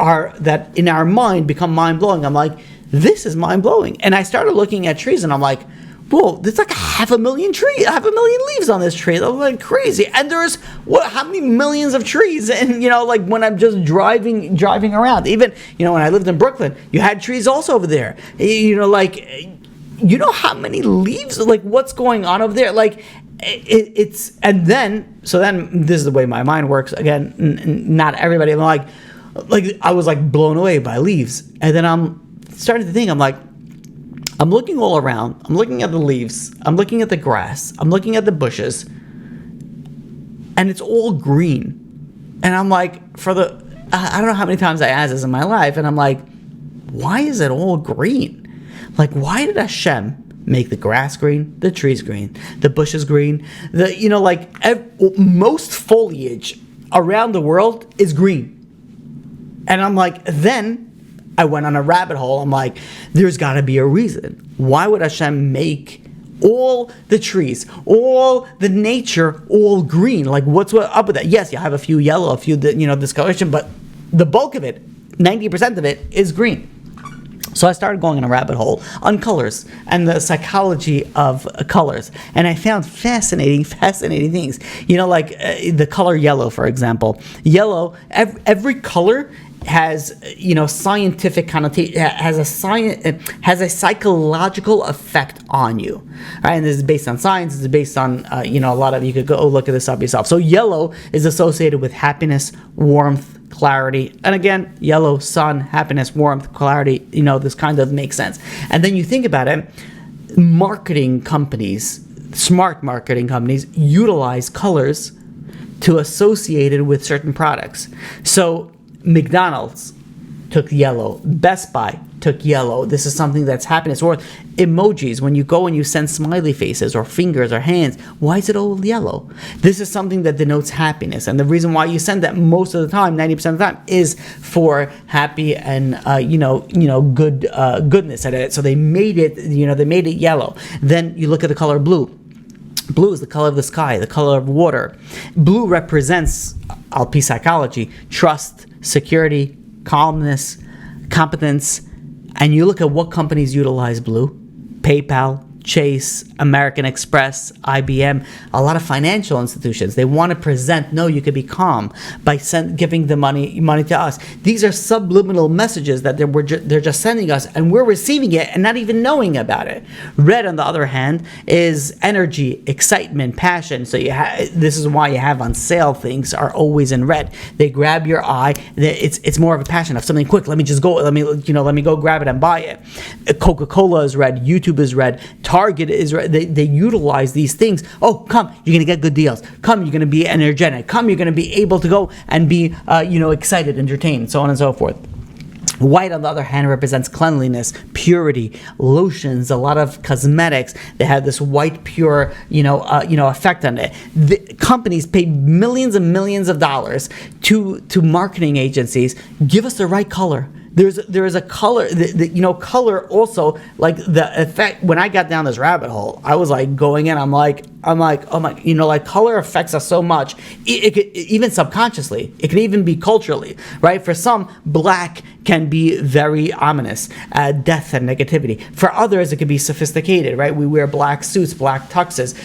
in our mind become mind-blowing. I'm like, this is mind-blowing. And I started looking at trees and I'm like, whoa, there's 500,000 leaves on this tree. I'm like, crazy. And there's how many millions of trees? And when I'm just driving around, even when I lived in Brooklyn, you had trees also over there. How many leaves? What's going on over there? Then this is the way my mind works. Again, not everybody. I'm I was blown away by leaves, and then I'm starting to think. I'm looking all around. I'm looking at the leaves. I'm looking at the grass. I'm looking at the bushes, and it's all green. And I'm I don't know how many times I asked this in my life, and I'm like, why is it all green? Why did Hashem make the grass green, the trees green, the bushes green? Most foliage around the world is green. And I'm then I went on a rabbit hole. I'm there's got to be a reason. Why would Hashem make all the trees, all the nature, all green? What's up with that? Yes, you have a few yellow, a few discoloration, but the bulk of it, 90% of it, is green. So I started going in a rabbit hole on colors and the psychology of colors, and I found fascinating things. Like the color yellow, for example. Yellow, every color has scientific connotation, has a psychological effect on you, right? And this is based on science. This is based on a lot of, you could go look at this up yourself. So yellow is associated with happiness, warmth, clarity, and again, yellow, sun, happiness, warmth, clarity. This kind of makes sense. And then you think about it, smart marketing companies utilize colors to associate it with certain products. So McDonald's took yellow, Best Buy took yellow. This is something that's happiness. Or emojis, when you go and you send smiley faces or fingers or hands, why is it all yellow? This is something that denotes happiness, and the reason why you send that most of the time, 90% of the time, is for happy and goodness at it. So they made it yellow. Then you look at the color blue. Blue is the color of the sky, the color of water. Blue represents, Al-Pi psychology, trust, security, calmness, competence. And you look at what companies utilize blue: PayPal, Chase, American Express, IBM, a lot of financial institutions. They want to present, no, you could be calm by giving the money to us. These are subliminal messages that they're just sending us, and we're receiving it and not even knowing about it. Red, on the other hand, is energy, excitement, passion. So this is why you have on sale things are always in red. They grab your eye. It's more of a passion of something quick. Let me just go. Let me go grab it and buy it. Coca-Cola is red. YouTube is red. Target is red. They utilize these things. Oh, come, you're going to get good deals. Come, you're going to be energetic. Come, you're going to be able to go and be, excited, entertained, so on and so forth. White, on the other hand, represents cleanliness, purity, lotions, a lot of cosmetics. They have this white, pure, effect on it. The companies pay millions and millions of dollars to marketing agencies. Give us the right color. There is a color, color also, like the effect. When I got down this rabbit hole, I was like going in, I'm like, oh my, color affects us so much. It could, even subconsciously, it can even be culturally, right? For some, black can be very ominous, death and negativity. For others, it could be sophisticated, right? We wear black suits, black tuxes,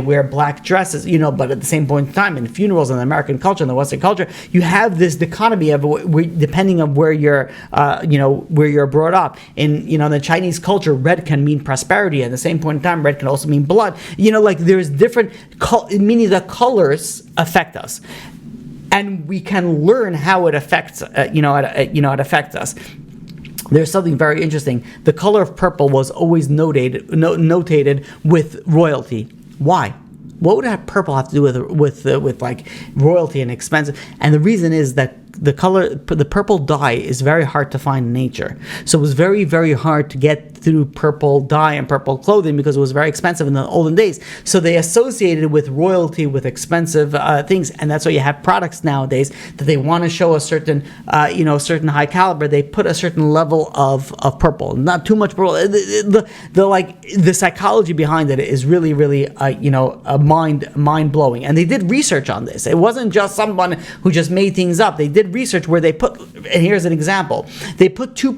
wear black dresses, but at the same point in time, in funerals in the American culture, in the Western culture, you have this dichotomy of depending on where you're brought up. In the Chinese culture, red can mean prosperity. At the same point in time, red can also mean blood. There's different, meaning the colors affect us, and we can learn how it affects, it affects us. There's something very interesting. The color of purple was always notated with royalty. Why? What would purple have to do with like royalty and expensive? And the reason is that the purple dye is very hard to find in nature. So it was very, very hard to get through purple dye and purple clothing because it was very expensive in the olden days. So they associated with royalty, with expensive things, and that's why you have products nowadays that they want to show a certain, certain high caliber. They put a certain level of purple, not too much purple. The psychology behind it is really, really, mind blowing. And they did research on this. It wasn't just someone who just made things up. They did research where they put, and here's an example. They put two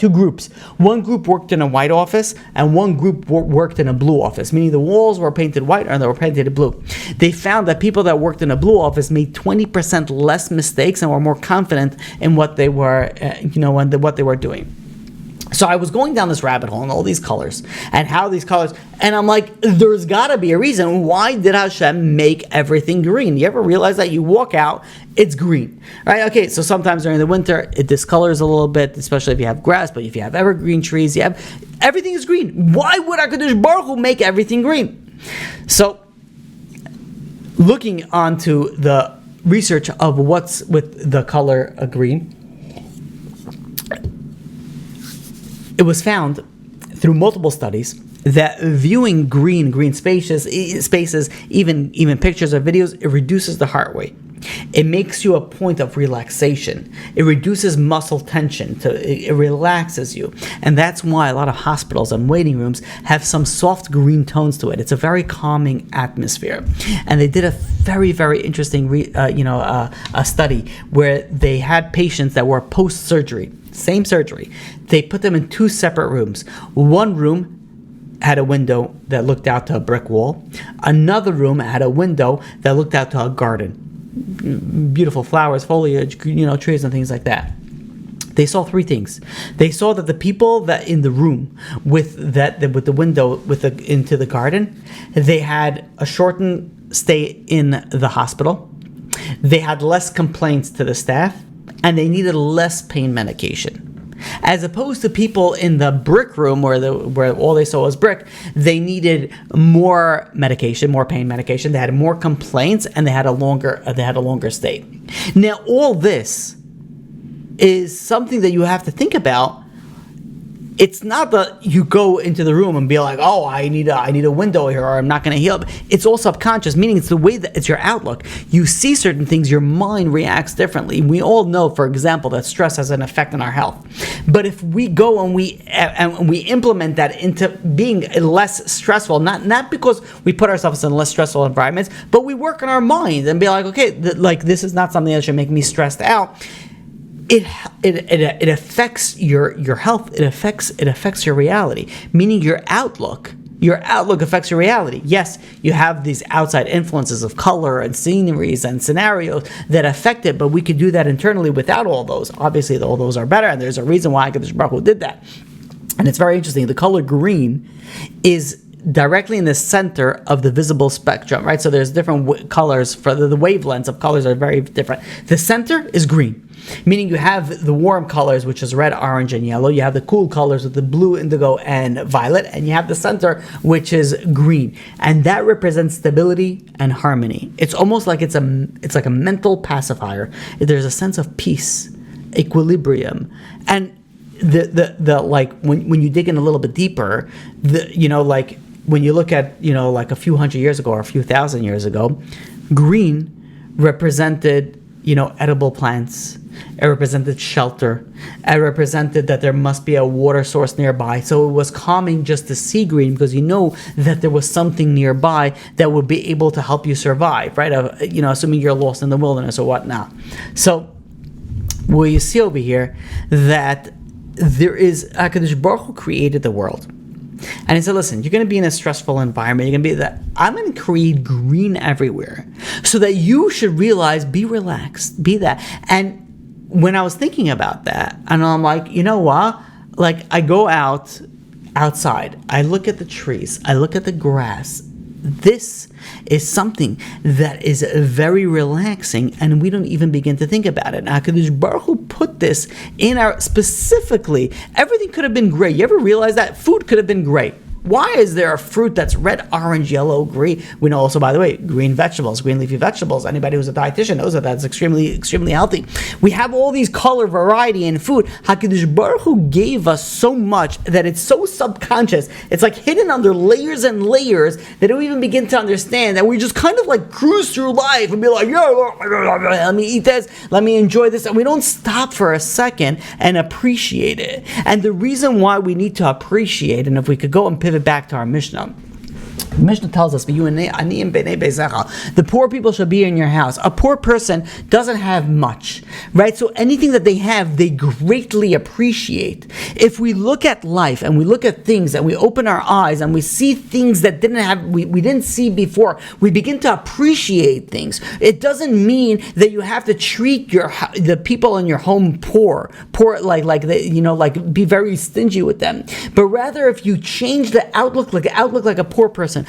groups. One group worked in a white office and one group worked in a blue office, meaning the walls were painted white and they were painted blue. They found that people that worked in a blue office made 20% less mistakes and were more confident in what they were, what they were doing. So I was going down this rabbit hole and all these colors and how these colors, and I'm like, there's got to be a reason. Why did Hashem make everything green? You ever realize that you walk out, it's green, right? Okay, so sometimes during the winter, it discolors a little bit, especially if you have grass, but if you have evergreen trees, everything is green. Why would HaKadosh Baruch Hu make everything green? So looking onto the research of what's with the color green, it was found through multiple studies that viewing green spaces, even pictures or videos, it reduces the heart rate. It makes you a point of relaxation. It reduces muscle tension. It relaxes you. And that's why a lot of hospitals and waiting rooms have some soft green tones to it. It's a very calming atmosphere. And they did a very, very interesting a study where they had patients that were post-surgery. same surgery. They put them in 2 separate rooms. One room had a window that looked out to a brick wall. Another room had a window that looked out to a garden. Beautiful flowers, foliage, trees and things like that. They saw 3 things. They saw that the people that in the room with the window into the garden, they had a shortened stay in the hospital. They had less complaints to the staff, and they needed less pain medication. As opposed to people in the brick room where all they saw was brick, they needed more medication, more pain medication. They had more complaints, and they had a longer stay. Now, all this is something that you have to think about. It's not that you go into the room and be like, oh, I need a window here, or I'm not going to heal. It's all subconscious, meaning it's the way that it's your outlook. You see certain things, your mind reacts differently. We all know, for example, that stress has an effect on our health. But if we go and we implement that into being less stressful, not because we put ourselves in less stressful environments, but we work on our mind and be like, okay, this is not something that should make me stressed out. It affects your health. It affects your reality, meaning your outlook. Your outlook affects your reality. Yes, you have these outside influences of color and sceneries and scenarios that affect it, but we could do that internally without all those. Obviously, all those are better, and there's a reason why Hakadosh Baruch Hu did that. And it's very interesting. The color green is directly in the center of the visible spectrum, right? So there's different colors. For the wavelengths of colors are very different. The center is green, meaning you have the warm colors, which is red, orange, and yellow. You have the cool colors with the blue, indigo, and violet, and you have the center, which is green, and that represents stability and harmony. It's almost like it's like a mental pacifier. There's a sense of peace, equilibrium, and the like when you dig in a little bit deeper, when you look at like a few hundred years ago or a few thousand years ago, green represented edible plants. It represented shelter. It represented that there must be a water source nearby. So it was calming just to see green, because that there was something nearby that would be able to help you survive, right? Assuming you're lost in the wilderness or whatnot. So what you see over here, that there is HaKadosh Baruch Hu created the world. And he said, listen, you're going to be in a stressful environment. You're going to be that. I'm going to create green everywhere so that you should realize, be relaxed, be that. And when I was thinking about that, and I'm like, you know what? Like, I go outside, I look at the trees, I look at the grass. This is something that is very relaxing, and we don't even begin to think about it. Now, HaKadosh Baruch Hu put this in specifically. Everything could have been great. You ever realize that? Food could have been great. Why is there a fruit that's red, orange, yellow, green? We know also, by the way, green vegetables, green leafy vegetables. Anybody who's a dietitian knows that that's extremely, extremely healthy. We have all these color variety in food. HaKadosh Baruch Hu gave us so much that it's so subconscious. It's like hidden under layers and layers that we don't even begin to understand. And we just kind of like cruise through life and be like, let me eat this, let me enjoy this. And we don't stop for a second and appreciate it. And the reason why we need to appreciate, and if we could go and pivot back to our Mishnah. The Mishnah tells us, the poor people shall be in your house. A poor person doesn't have much, right? So anything that they have, they greatly appreciate. If we look at life and we look at things and we open our eyes and we see things that we didn't see before, we begin to appreciate things. It doesn't mean that you have to treat the people in your home poor, like be very stingy with them. But rather, if you change the outlook like a poor person,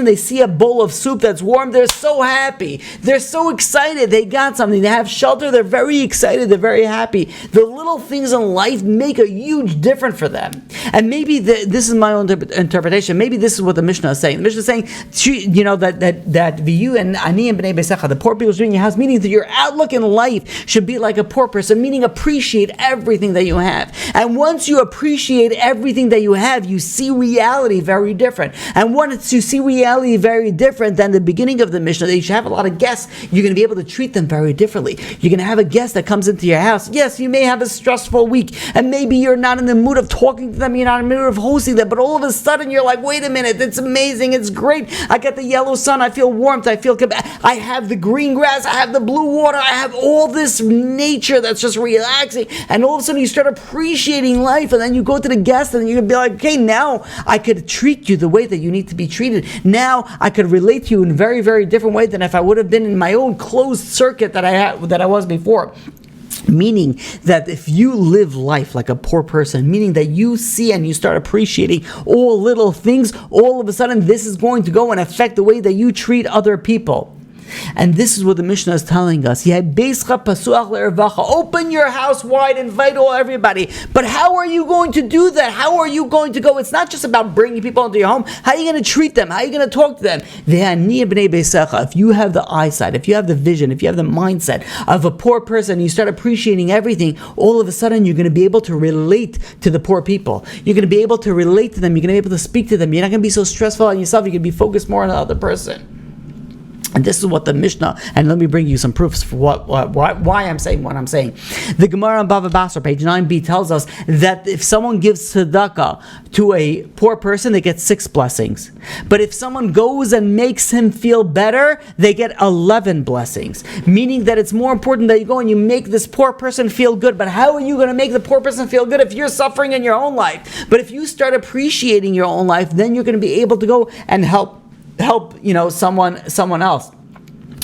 they see a bowl of soup that's warm, they're so happy. They're so excited. They got something. They have shelter. They're very excited. They're very happy. The little things in life make a huge difference for them. And maybe this is my own interpretation. Maybe this is what the Mishnah is saying. The Mishnah is saying, that you and ani and bnei beisecha, the poor people should be in your house, meaning that your outlook in life should be like a poor person, meaning appreciate everything that you have. And once you appreciate everything that you have, you see reality very different. And want to see reality very different than the beginning of the Mishnah, that you should have a lot of guests, you're going to be able to treat them very differently. You're going to have a guest that comes into your house. Yes, you may have a stressful week, and maybe you're not in the mood of talking to them, you're not in the mood of hosting them, but all of a sudden you're like, wait a minute, it's amazing, it's great. I got the yellow sun, I feel warmth, I have the green grass, I have the blue water, I have all this nature that's just relaxing, and all of a sudden you start appreciating life, and then you go to the guest and you're going to be like, okay, now I could treat you the way that you need to be treated. Now I could relate to you in a very, very different way than if I would have been in my own closed circuit that I was before. Meaning that if you live life like a poor person, meaning that you see and you start appreciating all little things, all of a sudden this is going to go and affect the way that you treat other people. And this is what the Mishnah is telling us. Open your house wide, invite everybody. But how are you going to do that? How are you going to go? It's not just about bringing people into your home. How are you going to treat them? How are you going to talk to them? If you have the eyesight, if you have the vision, if you have the mindset of a poor person, you start appreciating everything, all of a sudden you're going to be able to relate to the poor people. You're going to be able to relate to them. You're going to be able to speak to them. You're not going to be so stressful on yourself. You're going to be focused more on the other person. And this is what the Mishnah, and let me bring you some proofs for why I'm saying what I'm saying. The Gemara on Bava Basra, page 9b, tells us that if someone gives tzedakah to a poor person, they get 6 blessings. But if someone goes and makes him feel better, they get 11 blessings. Meaning that it's more important that you go and you make this poor person feel good. But how are you going to make the poor person feel good if you're suffering in your own life? But if you start appreciating your own life, then you're going to be able to go and help someone else.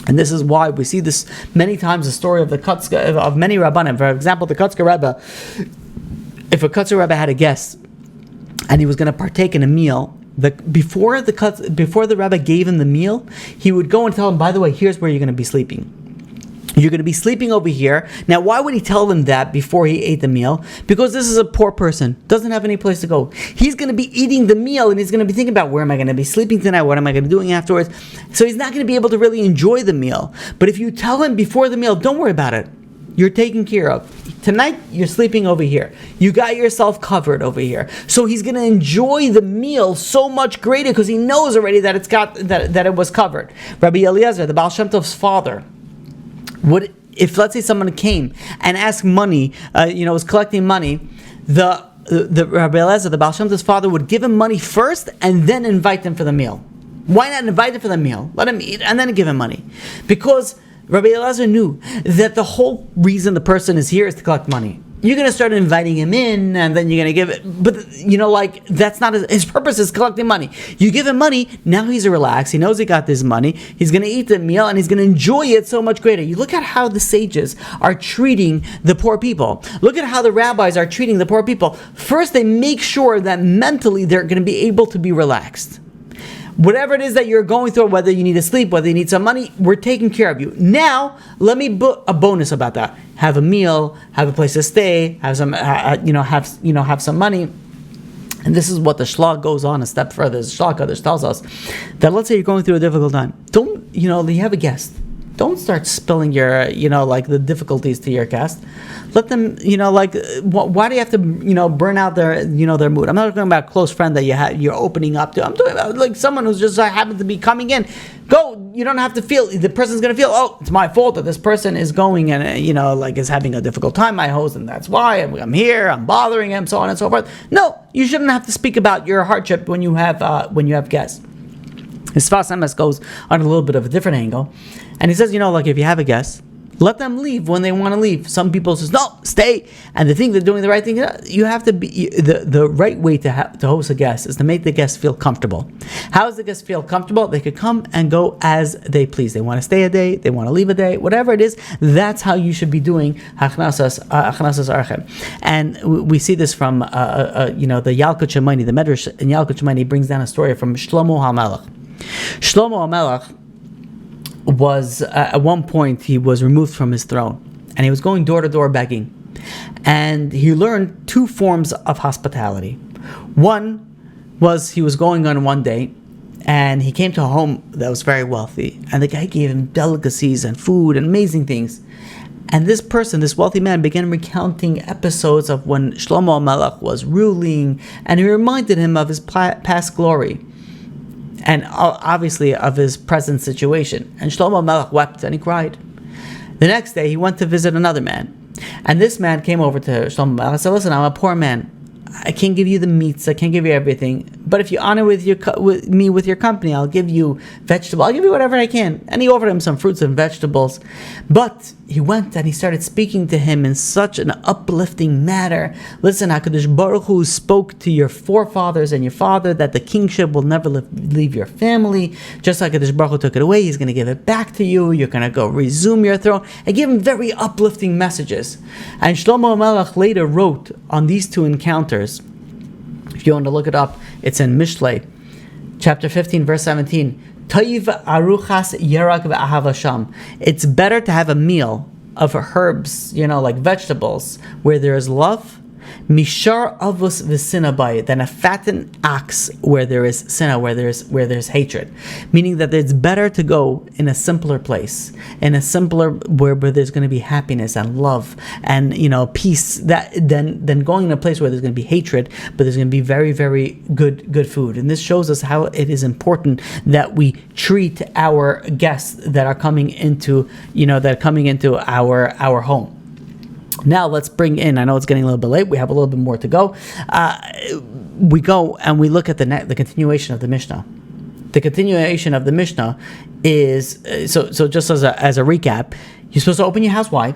And this is why we see this many times, the story of of many Rabbanim. For example, the Kutzker Rebbe, if a Kutzker Rebbe had a guest and he was going to partake in a meal, before the Rebbe gave him the meal, he would go and tell him, by the way, here's where you're going to be sleeping. You're going to be sleeping over here. Now, why would he tell them that before he ate the meal? Because this is a poor person, doesn't have any place to go. He's going to be eating the meal and he's going to be thinking about, where am I going to be sleeping tonight? What am I going to be doing afterwards? So he's not going to be able to really enjoy the meal. But if you tell him before the meal, don't worry about it. You're taken care of. Tonight, you're sleeping over here. You got yourself covered over here. So he's going to enjoy the meal so much greater because he knows already that that it was covered. Rabbi Eliezer, the Baal Shem Tov's father, if let's say someone came and asked money, was collecting money, the Rabbi Eliezer, the Baal Shem Tov's father, would give him money first and then invite him for the meal. Why not invite him for the meal? Let him eat and then give him money. Because Rabbi Eliezer knew that the whole reason the person is here is to collect money. You're going to start inviting him in, and then you're going to give it. But, that's not his purpose is collecting money. You give him money, now he's relaxed. He knows he got this money. He's going to eat the meal, and he's going to enjoy it so much greater. You look at how the sages are treating the poor people. Look at how the rabbis are treating the poor people. First, they make sure that mentally they're going to be able to be relaxed. Whatever it is that you're going through, whether you need to sleep, whether you need some money, we're taking care of you. Now, let me put a bonus about that. Have a meal, have a place to stay, have some, have some money. And this is what the Shlag goes on a step further. The Shlag Kaddish tells us that let's say you're going through a difficult time. You have a guest. Don't start spilling your, the difficulties to your guest. Let them, why do you have to, burn out their mood? I'm not talking about a close friend that you're opening up to. I'm talking about someone who's just happens to be coming in. Go, you don't have to feel, the person's going to feel, oh, it's my fault that this person is going and, is having a difficult time, my host, and that's why I'm here, I'm bothering him, so on and so forth. No, you shouldn't have to speak about your hardship when you have guests. His Sfas Emes goes on a little bit of a different angle. And he says, if you have a guest, let them leave when they want to leave. Some people says, no, stay. And they think they're doing the right thing. You have to be, the right way to host a guest is to make the guest feel comfortable. How does the guest feel comfortable? They could come and go as they please. They want to stay a day, they want to leave a day, whatever it is, that's how you should be doing Hachnasas Archem. And we see this from, the Yalkut Shemaini, the Medrash in Yalkut Shemaini brings down a story from Shlomo HaMelech. Shlomo HaMelech was, at one point, he was removed from his throne. And he was going door to door begging. And he learned 2 forms of hospitality. One was he was going on one day, and he came to a home that was very wealthy. And the guy gave him delicacies and food and amazing things. And this person, this wealthy man, began recounting episodes of when Shlomo HaMelech was ruling. And he reminded him of his past glory. and obviously of his present situation. And Shlomo Melech wept and he cried. The next day he went to visit another man, and this man came over to Shlomo Melech and said, listen, I'm a poor man. I can't give you the meats, I can't give you everything, but if you honor with me with your company, I'll give you vegetables, I'll give you whatever I can. And he offered him some fruits and vegetables. But he went and he started speaking to him in such an uplifting manner. Listen, HaKadosh Baruch Hu spoke to your forefathers and your father that the kingship will never leave your family. Just like HaKadosh Baruch Hu took it away, he's going to give it back to you. You're going to go resume your throne. And give him very uplifting messages. And Shlomo Melech later wrote on these two encounters. If you want to look it up, it's in Mishnah, chapter 15, verse 17. Toiv aruchas yerak ve'ahava sham. It's better to have a meal of herbs, like vegetables, where there is love, mishar avos v'sinabai, than a fattened ox where there is sinna, where there's hatred. Meaning that it's better to go in a simpler place, in a simpler where there's going to be happiness and love and peace, than going in a place where there's going to be hatred, but there's going to be very, very good food. And this shows us how it is important that we treat our guests that are coming into our home. Now let's bring in, I know it's getting a little bit late, we have a little bit more to go. We go and we look at the continuation of the Mishnah. The continuation of the Mishnah is, so just as a recap, you're supposed to open your house wide,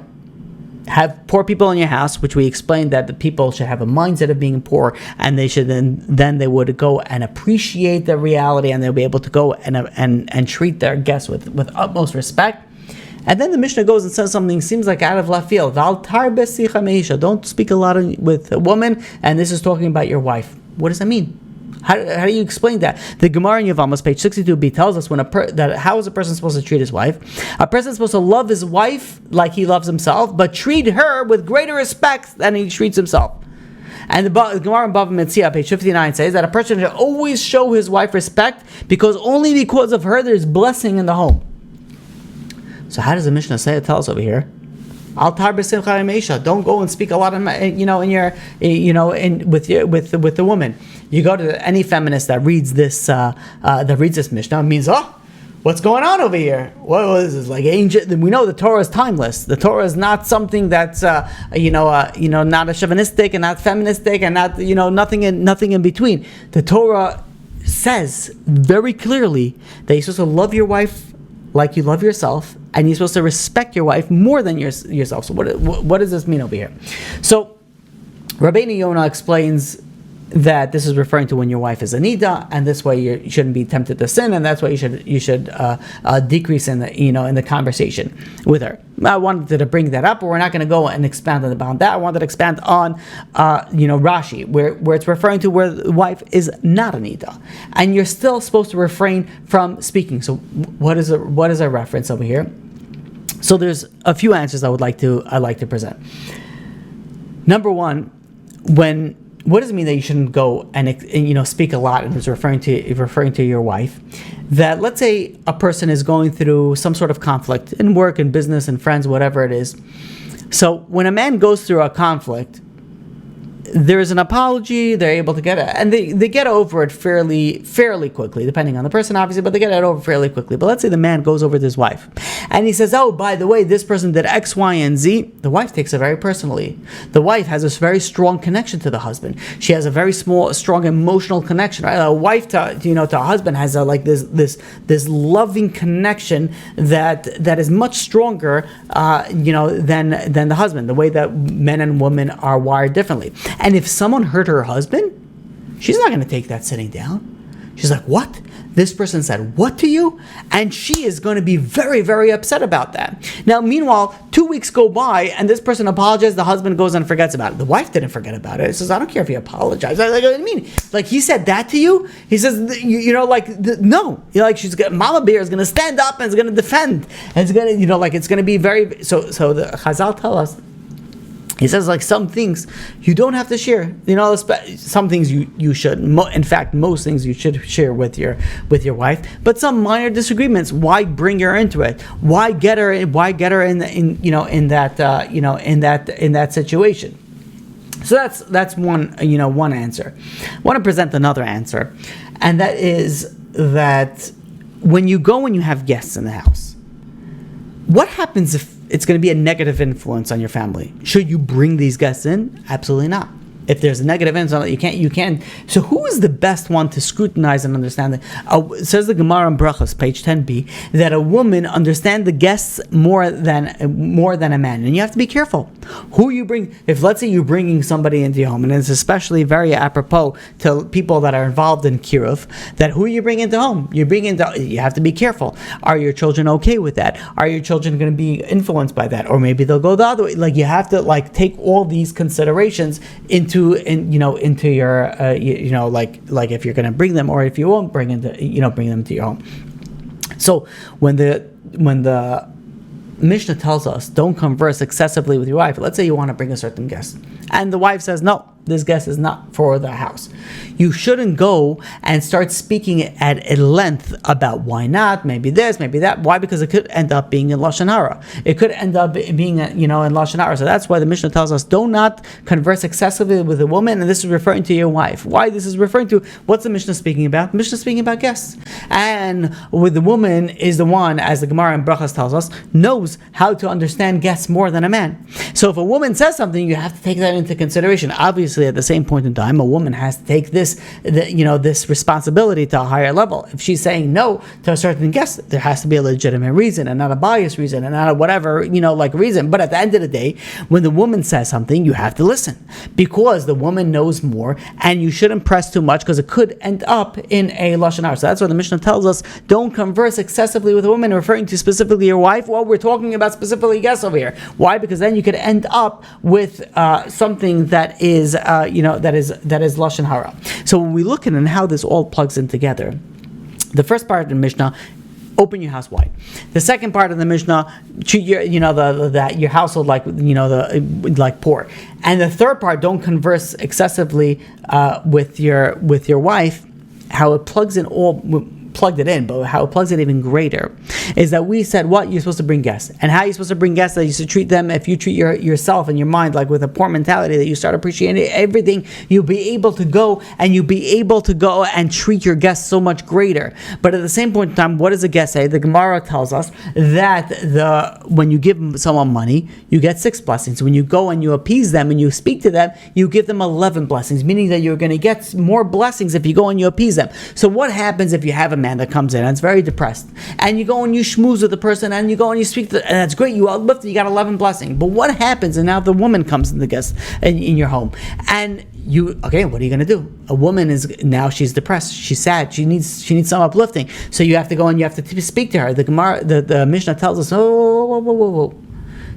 have poor people in your house, which we explained that the people should have a mindset of being poor, and they should then they would go and appreciate the reality, and they'll be able to go and treat their guests with utmost respect. And then the Mishnah goes and says something seems like out of left field. Don't speak a lot with a woman, and this is talking about your wife. What does that mean? How do you explain that? The Gemara in Yevamos, page 62b, tells us how is a person supposed to treat his wife? A person is supposed to love his wife like he loves himself, but treat her with greater respect than he treats himself. And the Gemara in Bava Metzia, page 59, says that a person should always show his wife respect, because only because of her there's blessing in the home. So how does the Mishnah say it? Tell us over here. Al tar b'simcha meisha. Don't go and speak a lot with the woman. You go to any feminist that reads this Mishnah, it means, what's going on over here? What is this, like ancient? We know the Torah is timeless. The Torah is not something that's not a chauvinistic and not feministic and not nothing in between. The Torah says very clearly that you're supposed to love your wife like you love yourself, and you're supposed to respect your wife more than yourself. So what does this mean over here? So Rabbi Yonah explains that this is referring to when your wife is a nida, and this way you shouldn't be tempted to sin, and that's why you should decrease in the conversation with her. I wanted to bring that up, but we're not going to go and expand on that. I wanted to expand on Rashi, where it's referring to where the wife is not a nida, and you're still supposed to refrain from speaking. So what is a reference over here? So there's a few answers I'd like to present. Number one, what does it mean that you shouldn't go and speak a lot, and it's referring to your wife? That let's say a person is going through some sort of conflict in work and business and friends, whatever it is. So when a man goes through a conflict, there is an apology, they're able to get it, and they get over it fairly quickly, depending on the person, obviously, but they get it over fairly quickly. But let's say the man goes over to his wife, and he says, oh, by the way, this person did X, Y, and Z. The wife takes it very personally. The wife has this very strong connection to the husband. She has a very strong emotional connection. Right? A wife to a husband has this loving connection that is much stronger, than the husband. The way that men and women are wired differently. And if someone hurt her husband, she's not going to take that sitting down. She's like, what? This person said what to you? And she is going to be very, very upset about that. Now, meanwhile, 2 weeks go by and this person apologizes. The husband goes and forgets about it. The wife didn't forget about it. He says, I don't care if you apologize. Like, what do you mean? Like, he said that to you? He says, no. She's Mama Bear is going to stand up and is going to defend. And it's going to, it's going to be very, so the Chazal tell us, he says, some things you don't have to share. Some things you should. In fact, most things you should share with your wife. But some minor disagreements, why bring her into it? Why get her in that situation? So that's one answer. I want to present another answer, and that is that when you go and you have guests in the house, what happens if it's going to be a negative influence on your family? Should you bring these guests in? Absolutely not. If there's a negative influence, you can't. So who is the best one to scrutinize and understand it? Says the Gemara in Brachos, page 10b, that a woman understands the guests more than a man. And you have to be careful. Who you bring, if let's say you're bringing somebody into your home, and it's especially very apropos to people that are involved in kiruv, that who you bring into home, you have to be careful. Are your children okay with that? Are your children going to be influenced by that? Or maybe they'll go the other way. Like, you have to take all these considerations into your like if you're going to bring them, or if you won't bring them to your home. So when the Mishnah tells us don't converse excessively with your wife, let's say you want to bring a certain guest and the wife says, no, this guest is not for the house, you shouldn't go and start speaking at length about why not, maybe this, maybe that. Why? Because it could end up being in Lashon Hara. It could end up being in Lashon Hara. So that's why the Mishnah tells us do not converse excessively with a woman, and this is referring to your wife. Why? This is referring to, what's the Mishnah speaking about? The Mishnah is speaking about guests. And with the woman is the one, as the Gemara in Brachas tells us, knows how to understand guests more than a man. So if a woman says something, you have to take that into consideration. Obviously, at the same point in time, a woman has to take this responsibility to a higher level. If she's saying no to a certain guest, there has to be a legitimate reason and not a biased reason and not a whatever, reason. But at the end of the day, when the woman says something, you have to listen, because the woman knows more, and you shouldn't press too much, because it could end up in a Lashon Hara. So that's why the Mishnah tells us don't converse excessively with a woman, referring to specifically your wife. Well, we're talking about specifically guests over here. Why? Because then you could end up with something that is that is Lashon Hara. So when we look at how this all plugs in together, the first part of the Mishnah, open your house wide. The second part of the Mishnah, treat your household like poor. And the third part, don't converse excessively with your wife. How it plugs it in, but how it plugs it even greater is that we said what you're supposed to bring guests, and how you're supposed to bring guests, that you should treat them, if you treat yourself and your mind like with a poor mentality, that you start appreciating everything, you'll be able to go and treat your guests so much greater. But at the same point in time, what does the guest say? The Gemara tells us that when you give someone money, you get 6 blessings. When you go and you appease them and you speak to them, you give them 11 blessings, meaning that you're going to get more blessings if you go and you appease them. So what happens if you have a man that comes in and it's very depressed, and you go and you schmooze with the person, and you go and you speak and that's great, you uplift it, you got 11 blessings. But what happens, and now the woman comes in the guest in your home, and what are you going to do? A woman she's depressed, she's sad, she needs some uplifting. So you have to go and you have to speak to her. The Gemara, the Mishnah tells us, whoa.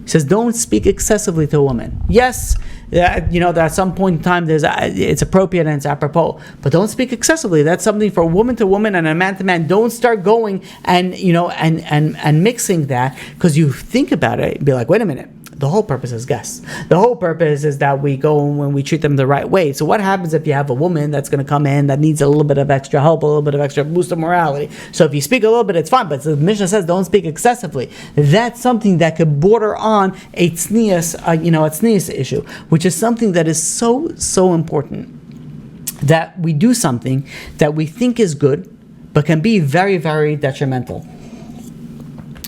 He says, don't speak excessively to a woman. Yes, that at some point in time it's appropriate and it's apropos, but don't speak excessively. That's something for woman to woman and a man to man. Don't start going and mixing that, because you think about it and be like, wait a minute. The whole purpose is guests. The whole purpose is that we go when we treat them the right way. So what happens if you have a woman that's going to come in that needs a little bit of extra help, a little bit of extra boost of morality? So if you speak a little bit, it's fine. But the Mishnah says don't speak excessively. That's something that could border on a tznius issue, which is something that is so important. That we do something that we think is good, but can be very, very detrimental.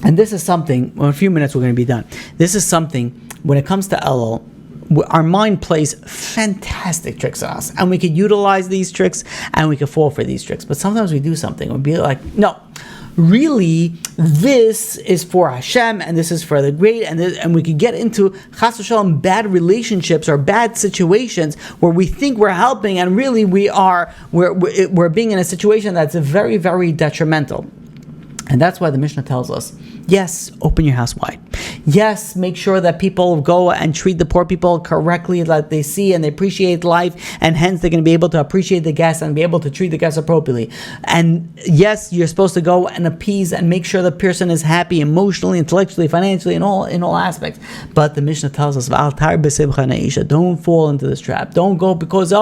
And this is something, in a few minutes we're going to be done. This is something, when it comes to Elul, our mind plays fantastic tricks on us. And we could utilize these tricks, and we could fall for these tricks. But sometimes we do something, we'll be like, no, really, this is for Hashem, and this is for the great, and we could get into chas v'shalom bad relationships or bad situations where we think we're helping, and really we're being in a situation that's very, very detrimental. And that's why the Mishnah tells us, yes, open your house wide. Yes, make sure that people go and treat the poor people correctly, that they see and they appreciate life, and hence they're going to be able to appreciate the guests and be able to treat the guests appropriately. And yes, you're supposed to go and appease and make sure the person is happy emotionally, intellectually, financially, in all aspects. But the Mishnah tells us, don't fall into this trap. Don't go because,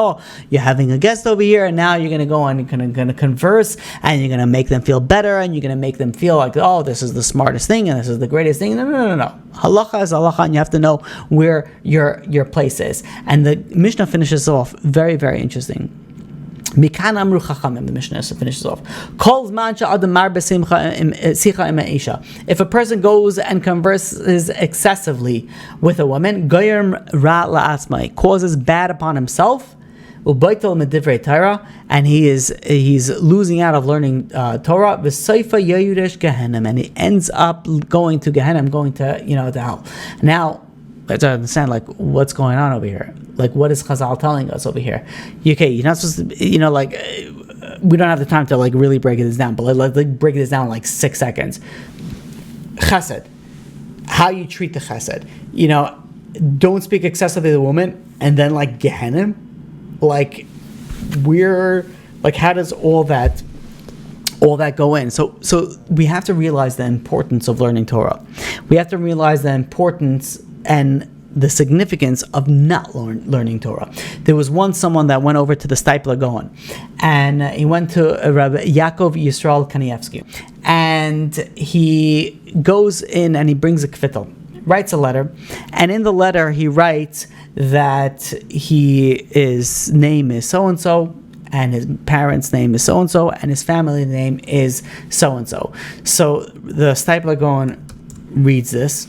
you're having a guest over here, and now you're going to go and you're going to converse, and you're going to make them feel better, and you're going to make them feel like, this is the smartest thing and this is the greatest thing. No. Halacha is halacha, and you have to know where your place is. And the Mishnah finishes off very, very interesting. Mikan amru chachamim, the Mishnah finishes off. If a person goes and converses excessively with a woman, causes bad upon himself, and he's losing out of learning Torah, and he ends up going to Gehenna, going to to hell. Now, let's understand what's going on over here. What is Chazal telling us over here? Okay, you're not supposed to, we don't have the time to really break this down, but let's break this down in 6 seconds. Chesed, how you treat the chesed. Don't speak excessively to the woman, and then Gehenna. How does all that go in? So we have to realize the importance of learning Torah. We have to realize the importance and the significance of not learning Torah. There was once someone that went over to the Stipler Gaon, and he went to Rabbi Yaakov Yisrael Kanievsky, and he goes in and he brings a kvittel, writes a letter, and in the letter he writes that his name is so-and-so, and his parents' name is so-and-so, and his family name is so-and-so. So the Stipler Gaon reads this,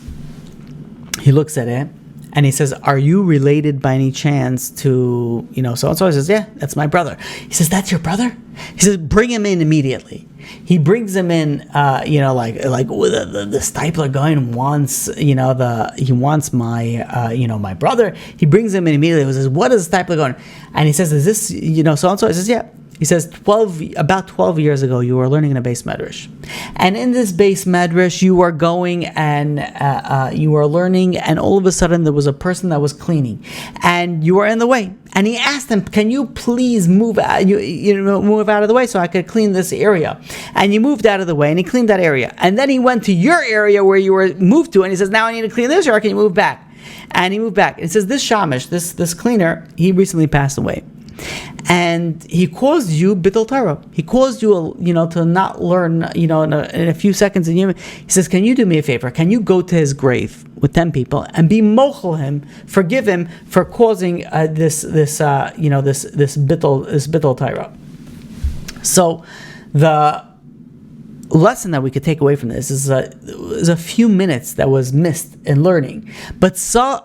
he looks at it, and he says, "Are you related by any chance to, so-and-so?" He says, "Yeah, that's my brother." He says, "That's your brother?" He says, "Bring him in immediately." He brings him in, the Stipler guy wants, he wants my, my brother. He brings him in immediately. He says, "What is the Stipler going?" And he says, "Is this, so-and-so?" He says, "Yeah." He says, about 12 years ago, you were learning in a base medrash. And in this base medrash, you were going and you were learning, and all of a sudden there was a person that was cleaning. And you were in the way. And he asked him, "Can you please move out, move out of the way so I could clean this area?" And you moved out of the way, and he cleaned that area. And then he went to your area where you were moved to, and he says, "Now I need to clean this, or can you move back?" And he moved back. And it says, this shamish, this cleaner, he recently passed away. And he caused you bittul Torah. He caused you, to not learn, in a few seconds. He says, "Can you do me a favor? Can you go to his grave with 10 people and be mochel him, forgive him for causing this bittul Torah?" So the lesson that we could take away from this is a few minutes that was missed in learning, but so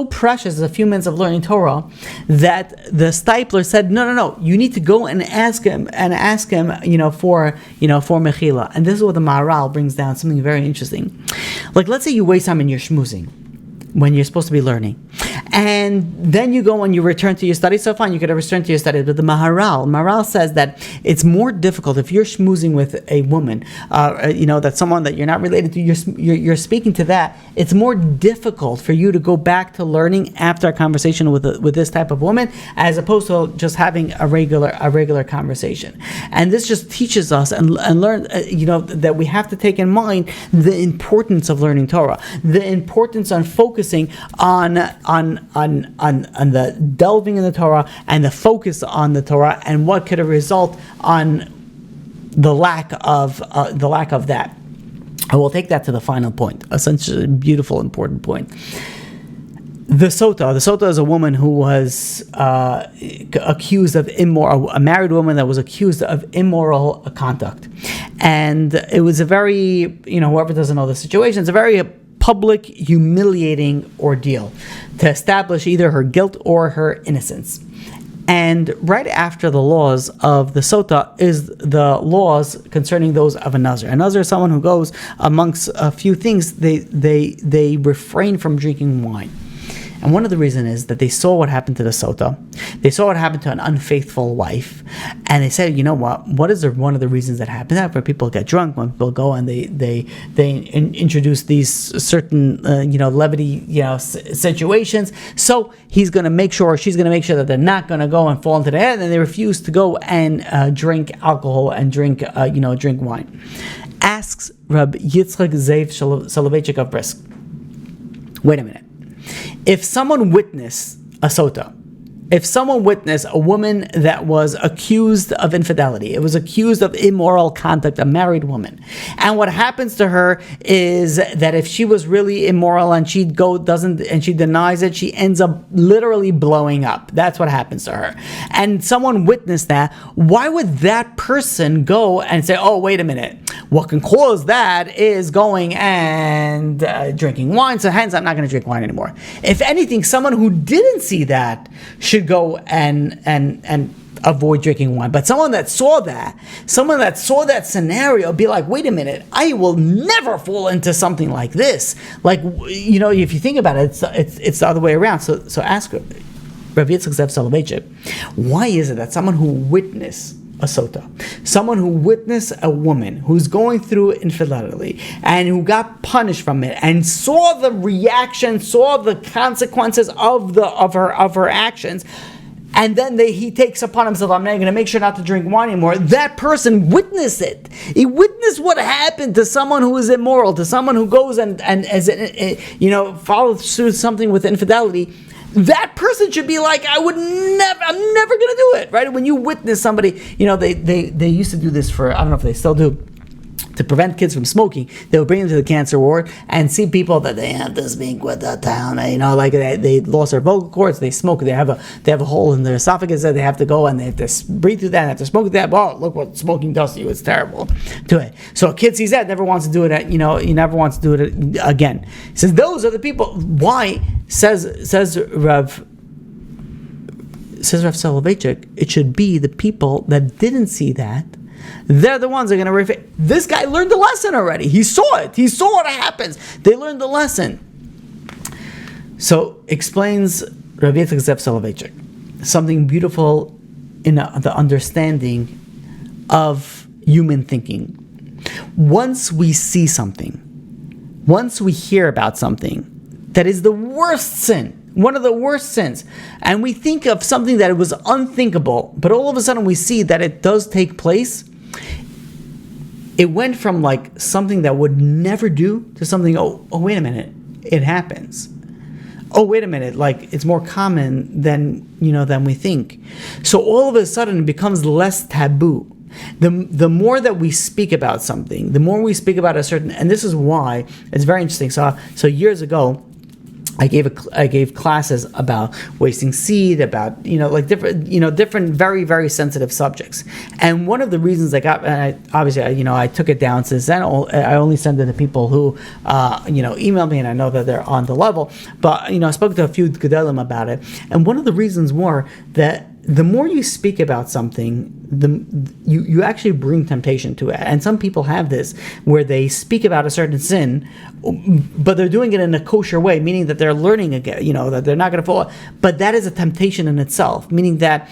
precious as a few minutes of learning Torah that the Stipler said, no, you need to go and ask him for mechila. And this is what the Maharal brings down, something very interesting. Let's say you waste time in your schmoozing when you're supposed to be learning, and then you go and you return to your studies. So fine, you could return to your studies, but the Maharal says that it's more difficult if you're schmoozing with a woman, that's someone that you're not related to. You're speaking to that. It's more difficult for you to go back to learning after a conversation with this type of woman, as opposed to just having a regular conversation. And this just teaches us and learn, that we have to take in mind the importance of learning Torah, the importance on focusing on the delving in the Torah and the focus on the Torah, and what could result on the lack of that. I will take that to the final point, essentially a beautiful, important point. The Sota is a woman who was accused of a married woman that was accused of immoral conduct, and it was a very, whoever doesn't know the situation, it's a very public, humiliating ordeal to establish either her guilt or her innocence. And right after the laws of the Sota is the laws concerning those of a Nazir. A Nazir is someone who goes amongst a few things, they refrain from drinking wine. And one of the reasons is that they saw what happened to the Sota. They saw what happened to an unfaithful wife. And they said, what is one of the reasons that happens? That when people get drunk, when people go and they introduce these certain, levity, situations. So he's going to make sure, she's going to make sure that they're not going to go and fall into the head, and they refuse to go and drink alcohol and drink wine. Asks Rabbi Yitzchak Zev Soloveitchik of Brisk. Wait a minute. If someone witnessed a Sota, if someone witnessed a woman that was accused of infidelity, it was accused of immoral conduct, a married woman, and what happens to her is that if she was really immoral and she denies it, she ends up literally blowing up. That's what happens to her. And someone witnessed that. Why would that person go and say, "Oh, wait a minute, what can cause that is going and drinking wine, so hence I'm not going to drink wine anymore"? If anything, someone who didn't see that should go and avoid drinking wine. But someone that saw that scenario, be like, "Wait a minute, I will never fall into something like this." Like, if you think about it, it's the other way around. So ask Rabbi Yitzchak, why is it that someone who witnessed a sota, someone who witnessed a woman who's going through infidelity and who got punished from it and saw the reaction, saw the consequences of her actions, and then he takes upon himself, "I'm going to make sure not to drink wine anymore." That person witnessed it. He witnessed what happened to someone who is immoral, to someone who goes and follows through something with infidelity. That person should be like, I'm never going to do it, right? When you witness somebody, they used to do this for, I don't know if they still do, to prevent kids from smoking. They would bring them to the cancer ward and see people that they have to speak with the town, like they lost their vocal cords, they smoke, they have a hole in their esophagus that they have to go and they have to breathe through that, and have to smoke that. Well, look what smoking does to you, it's terrible to it. So a kid sees that, never wants to do it, he never wants to do it again. He says, those are the people. Why? Says Rav Soloveitchik, it should be the people that didn't see that. They're the ones that are going to refute. This guy learned the lesson already. He saw it. He saw what happens. They learned the lesson. So explains Rabbi Yitzchak Soloveitchik something beautiful in the understanding of human thinking. Once we see something, once we hear about something that is the worst sin, one of the worst sins, and we think of something that was unthinkable, but all of a sudden we see that it does take place, it went from like something that would never do to something, oh wait a minute, it happens. Oh wait a minute, like it's more common than we think. So all of a sudden it becomes less taboo. The more that we speak about something, the more we speak about a certain, and this is why it's very interesting. So years ago, I gave classes about wasting seed, about different very, very sensitive subjects. And one of the reasons I got, and I took it down since then. I only send it to people who email me, and I know that they're on the level. But I spoke to a few gedolim about it, and one of the reasons were that the more you speak about something, you actually bring temptation to it. And some people have this, where they speak about a certain sin, but they're doing it in a kosher way, meaning that they're learning again, that they're not going to fall. But that is a temptation in itself, meaning that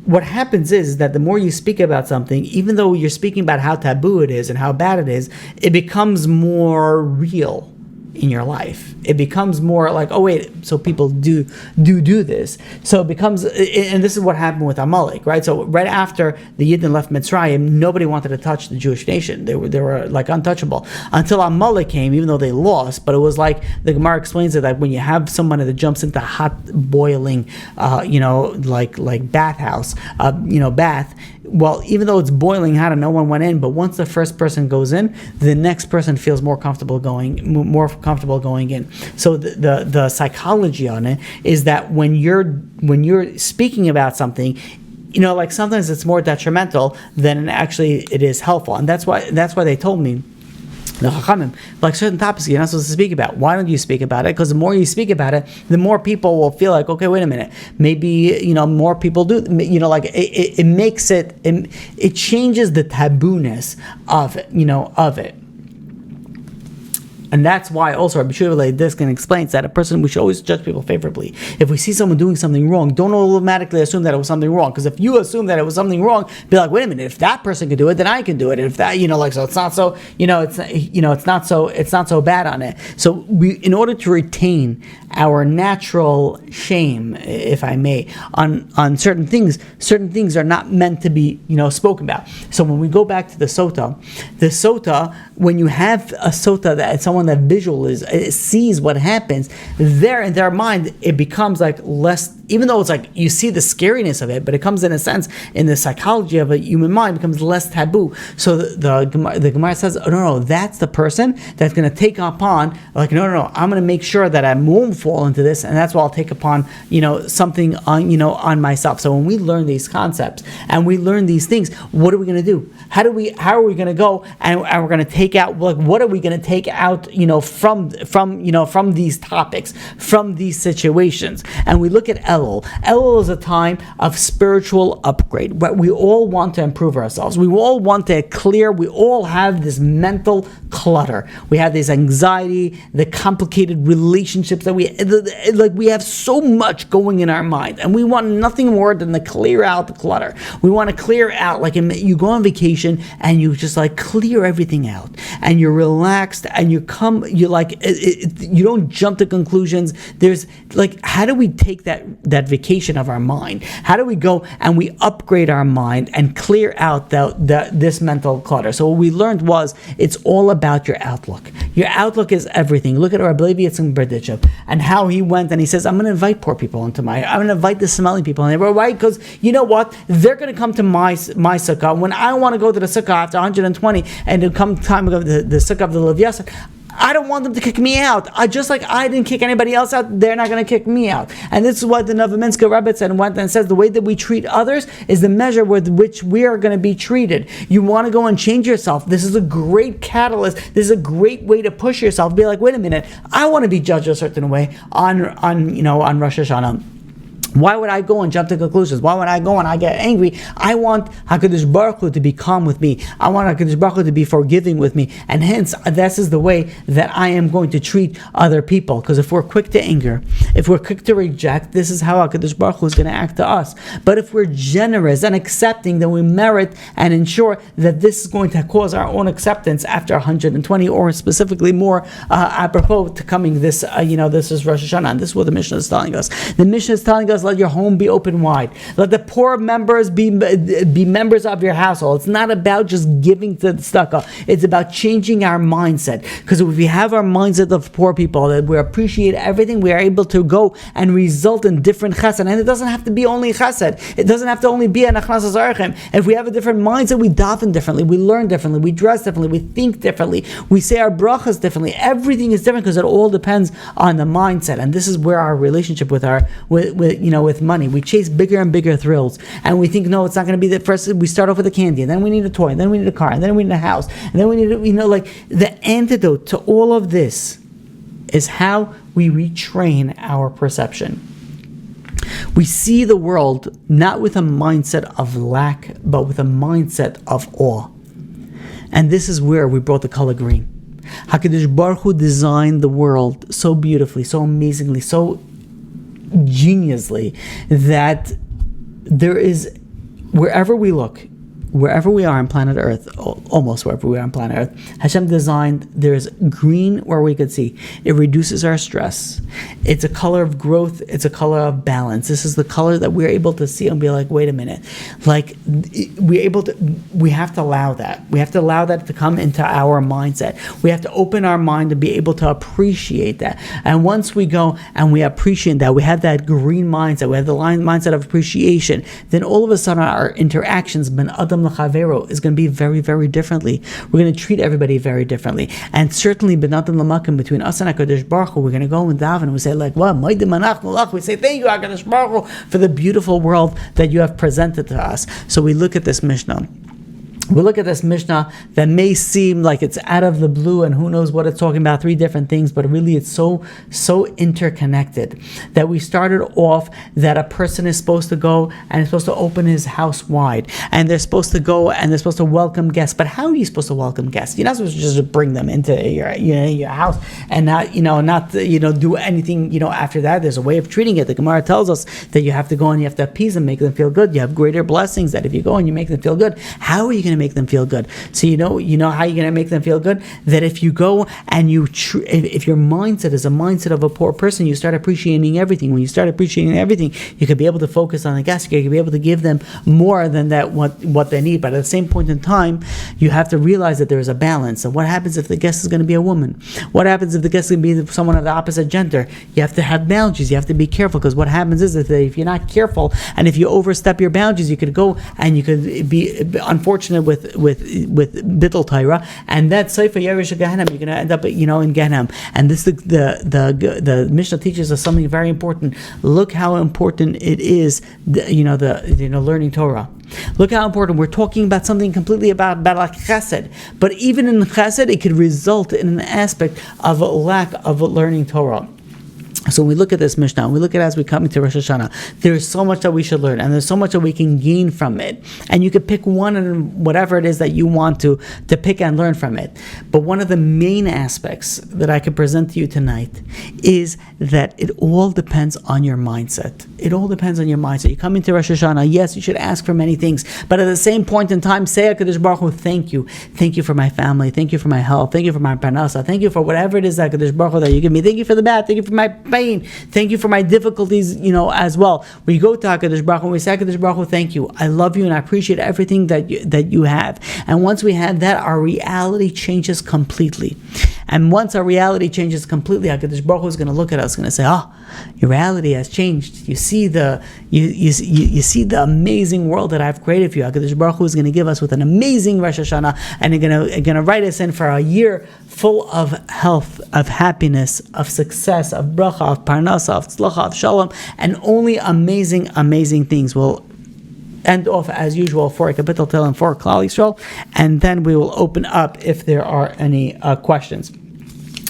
what happens is that the more you speak about something, even though you're speaking about how taboo it is and how bad it is, it becomes more real in your life. It becomes more like, oh wait, so people do this. So it becomes, and this is what happened with Amalek, right? So right after the Yidden left Mitzrayim, nobody wanted to touch the Jewish nation. They were like untouchable until Amalek came, even though they lost. But it was like the Gemara explains it, that when you have someone that jumps into hot boiling, like bathhouse, bath. Well, even though it's boiling hot and no one went in, but once the first person goes in, the next person feels more comfortable going in. So the psychology on it is that when you're speaking about something, like sometimes it's more detrimental than actually it is helpful, and that's why they told me, the Chachamim, like certain topics you're not supposed to speak about. Why don't you speak about it? Because the more you speak about it, the more people will feel like, okay, wait a minute, maybe more people do. It makes it changes the tabooness of it. And that's why also Rabbi Shuvah Diskin explains that we should always judge people favorably. If we see someone doing something wrong, don't automatically assume that it was something wrong. Because if you assume that it was something wrong, be like, wait a minute, if that person could do it, then I can do it. And if that, so it's not so, it's not so bad on it. So we, in order to retain our natural shame, if I may, on certain things are not meant to be, spoken about. So when we go back to the sota, when you have a sota that someone that sees what happens, there in their mind it becomes like less even though it's like you see the scariness of it, but it comes in a sense in the psychology of a human mind becomes less taboo. So the Gemara says, oh, no, that's the person that's going to take upon, like, no, I'm going to make sure that I won't fall into this, and that's why I'll take upon, something on myself. So when we learn these concepts and we learn these things, what are we going to do? How are we going to go and we're going to take out, like, what are we going to take out, from these topics, from these situations? And we look at Elul. Elul is a time of spiritual upgrade, but we all want to improve ourselves. We all want to clear. We all have this mental clutter. We have this anxiety, the complicated relationships that we have so much going in our mind, and we want nothing more than to clear out the clutter. We want to clear out, like you go on vacation and you just like clear everything out, and you're relaxed, and you don't jump to conclusions. There's like, how do we take that vacation of our mind? How do we go and we upgrade our mind and clear out this mental clutter? So what we learned was it's all about your outlook. Your outlook is everything. Look at Rabbi Levi in Berditchev and how he went and he says, I'm going to invite poor people I'm going to invite the smelly people. And they were right, because you know what? They're going to come to my sukkah. When I want to go to the sukkah after 120 and to come time of the sukkah of the Levi, I don't want them to kick me out. Just like I didn't kick anybody else out, they're not going to kick me out. And this is what the Novominsk Rebbetzin went and says, the way that we treat others is the measure with which we are going to be treated. You want to go and change yourself. This is a great catalyst. This is a great way to push yourself. Be like, wait a minute, I want to be judged a certain way on Rosh Hashanah. Why would I go and jump to conclusions? Why would I go and I get angry? I want HaKadosh Baruch Hu to be calm with me. I want HaKadosh Baruch Hu to be forgiving with me. And hence, this is the way that I am going to treat other people. Because if we're quick to anger, if we're quick to reject, this is how HaKadosh Baruch Hu is going to act to us. But if we're generous and accepting, then we merit and ensure that this is going to cause our own acceptance after 120, or specifically more apropos to coming this is Rosh Hashanah. And this is what the Mishnah is telling us. The Mishnah is telling us, let your home be open wide. Let the poor members be members of your household. It's not about just giving to the tzedakah. It's about changing our mindset. Because if we have our mindset of poor people, that we appreciate everything, we are able to go and result in different chesed. And it doesn't have to be only chesed. It doesn't have to only be an achnasas archem. If we have a different mindset, we daven differently, we learn differently, we dress differently, we think differently, we say our brachas differently. Everything is different because it all depends on the mindset. And this is where our relationship with money, we chase bigger and bigger thrills, and we think, no, it's not going to be the first. We start off with a candy, and then we need a toy, and then we need a car, and then we need a house, and then we need the antidote to all of this is how we retrain our perception. We see the world not with a mindset of lack, but with a mindset of awe. And this is where we brought the color green. HaKadosh Baruch Hu designed the world so beautifully, so amazingly, so geniusly, that there is, wherever we look, wherever we are on planet Earth, almost wherever we are on planet Earth, Hashem designed, there's green where we could see. It reduces our stress. It's a color of growth. It's a color of balance. This is the color that we're able to see and be like, wait a minute. Like, we have to allow that. We have to allow that to come into our mindset. We have to open our mind to be able to appreciate that. And once we go and we appreciate that, we have that green mindset, we have the mindset of appreciation, then all of a sudden our interactions, ben adam l'chavero, is going to be very, very differently. We're going to treat everybody very differently. And certainly, ben adam l'makim, between us and HaKadosh Baruch Hu, we're going to go and daven and we say, like, well, we say, thank you, HaKadosh Baruch Hu, for the beautiful world that you have presented to us. So we look at this Mishnah. We look at this Mishnah that may seem like it's out of the blue and who knows what it's talking about, three different things, but really it's so interconnected that we started off that a person is supposed to go and is supposed to open his house wide, and they're supposed to go and they're supposed to welcome guests. But how are you supposed to welcome guests? You're not supposed to just bring them into your house and not do anything after that. There's a way of treating it. The Gemara tells us that you have to go and you have to appease them, make them feel good. You have greater blessings that if you go and you make them feel good. How are you going to to make them feel good. So you know how you're going to make them feel good? That if you go and if your mindset is a mindset of a poor person, you start appreciating everything. When you start appreciating everything, you could be able to focus on the guest. You could be able to give them more than that what they need. But at the same point in time, you have to realize that there is a balance. And what happens if the guest is going to be a woman? What happens if the guest is going to be someone of the opposite gender? You have to have boundaries. You have to be careful, because what happens is that if you're not careful and if you overstep your boundaries, you could go and you could be unfortunate with bittul Torah, and that Seifa Yerush Gehenna, you're going to end up in Gehenna. And this the Mishnah teaches us something very important. Look how important it is, learning Torah. Look how important. We're talking about something completely about like chesed, but even in chesed, it could result in an aspect of a lack of learning Torah. So when we look at this Mishnah, and we look at it as we come into Rosh Hashanah, there is so much that we should learn, and there's so much that we can gain from it. And you could pick one and whatever it is that you want to pick and learn from it. But one of the main aspects that I could present to you tonight is that it all depends on your mindset. It all depends on your mindset. You come into Rosh Hashanah, yes, you should ask for many things, but at the same point in time, say HaKadosh Baruch Hu, thank you. Thank you for my family. Thank you for my health. Thank you for my parnasa. Thank you for whatever it is HaKadosh Baruch Hu that you give me. Thank you for the bad. Thank you for my pain. Thank you for my difficulties, as well. We go to HaKadosh Baruch Hu and we say, HaKadosh Baruch Hu, thank you. I love you and I appreciate everything that you have. And once we have that, our reality changes completely. And once our reality changes completely, HaKadosh Baruch Hu is going to look at us, going to say, your reality has changed. You see the amazing world that I've created for you. HaKadosh Baruch Hu is going to give us with an amazing Rosh Hashanah, and they're going to write us in for a year full of health, of happiness, of success, of bracha, of parnasa, of tzlacha, of shalom, and only amazing, amazing things. We'll end off as usual for a kapitel tel and for Klal Yisrael, and then we will open up if there are any questions.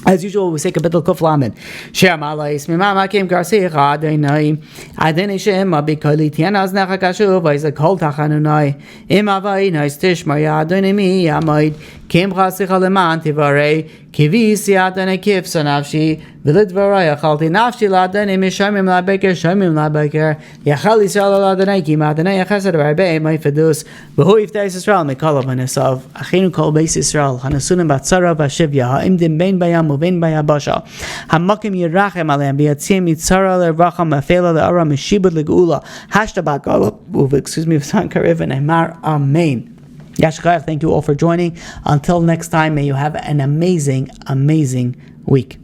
As usual, we say kapitel kuf lamed. Shem alayis mima makim garsi Adonai Adonai Shem abikoli tianaz necha kashuv vayzak kol tachanunai im avai nais tishmar ya Adonai mi yamoid kim chasicha leman tivarei kivisi Adonai kifsa nafshi v'lidvarei achalti nafshi l'Adonai mishamim l'beker shamim l'beker yachal Yisrael l'Adonai kim Adonai yachesed v'arbei may fedus v'hu yiftei Yisrael mikol v'nesav achinu kol beis Yisrael hanasunim batzara v'ashivya ha'imdim bein bayam uvein bayabasha hamakim yirachem aleim v'yatzim yitzara l'racham mafela l'ara mishibud l'geula hashtabak excuse me v'san karev and emar amen. Yashkayach, thank you all for joining. Until next time, may you have an amazing, amazing week.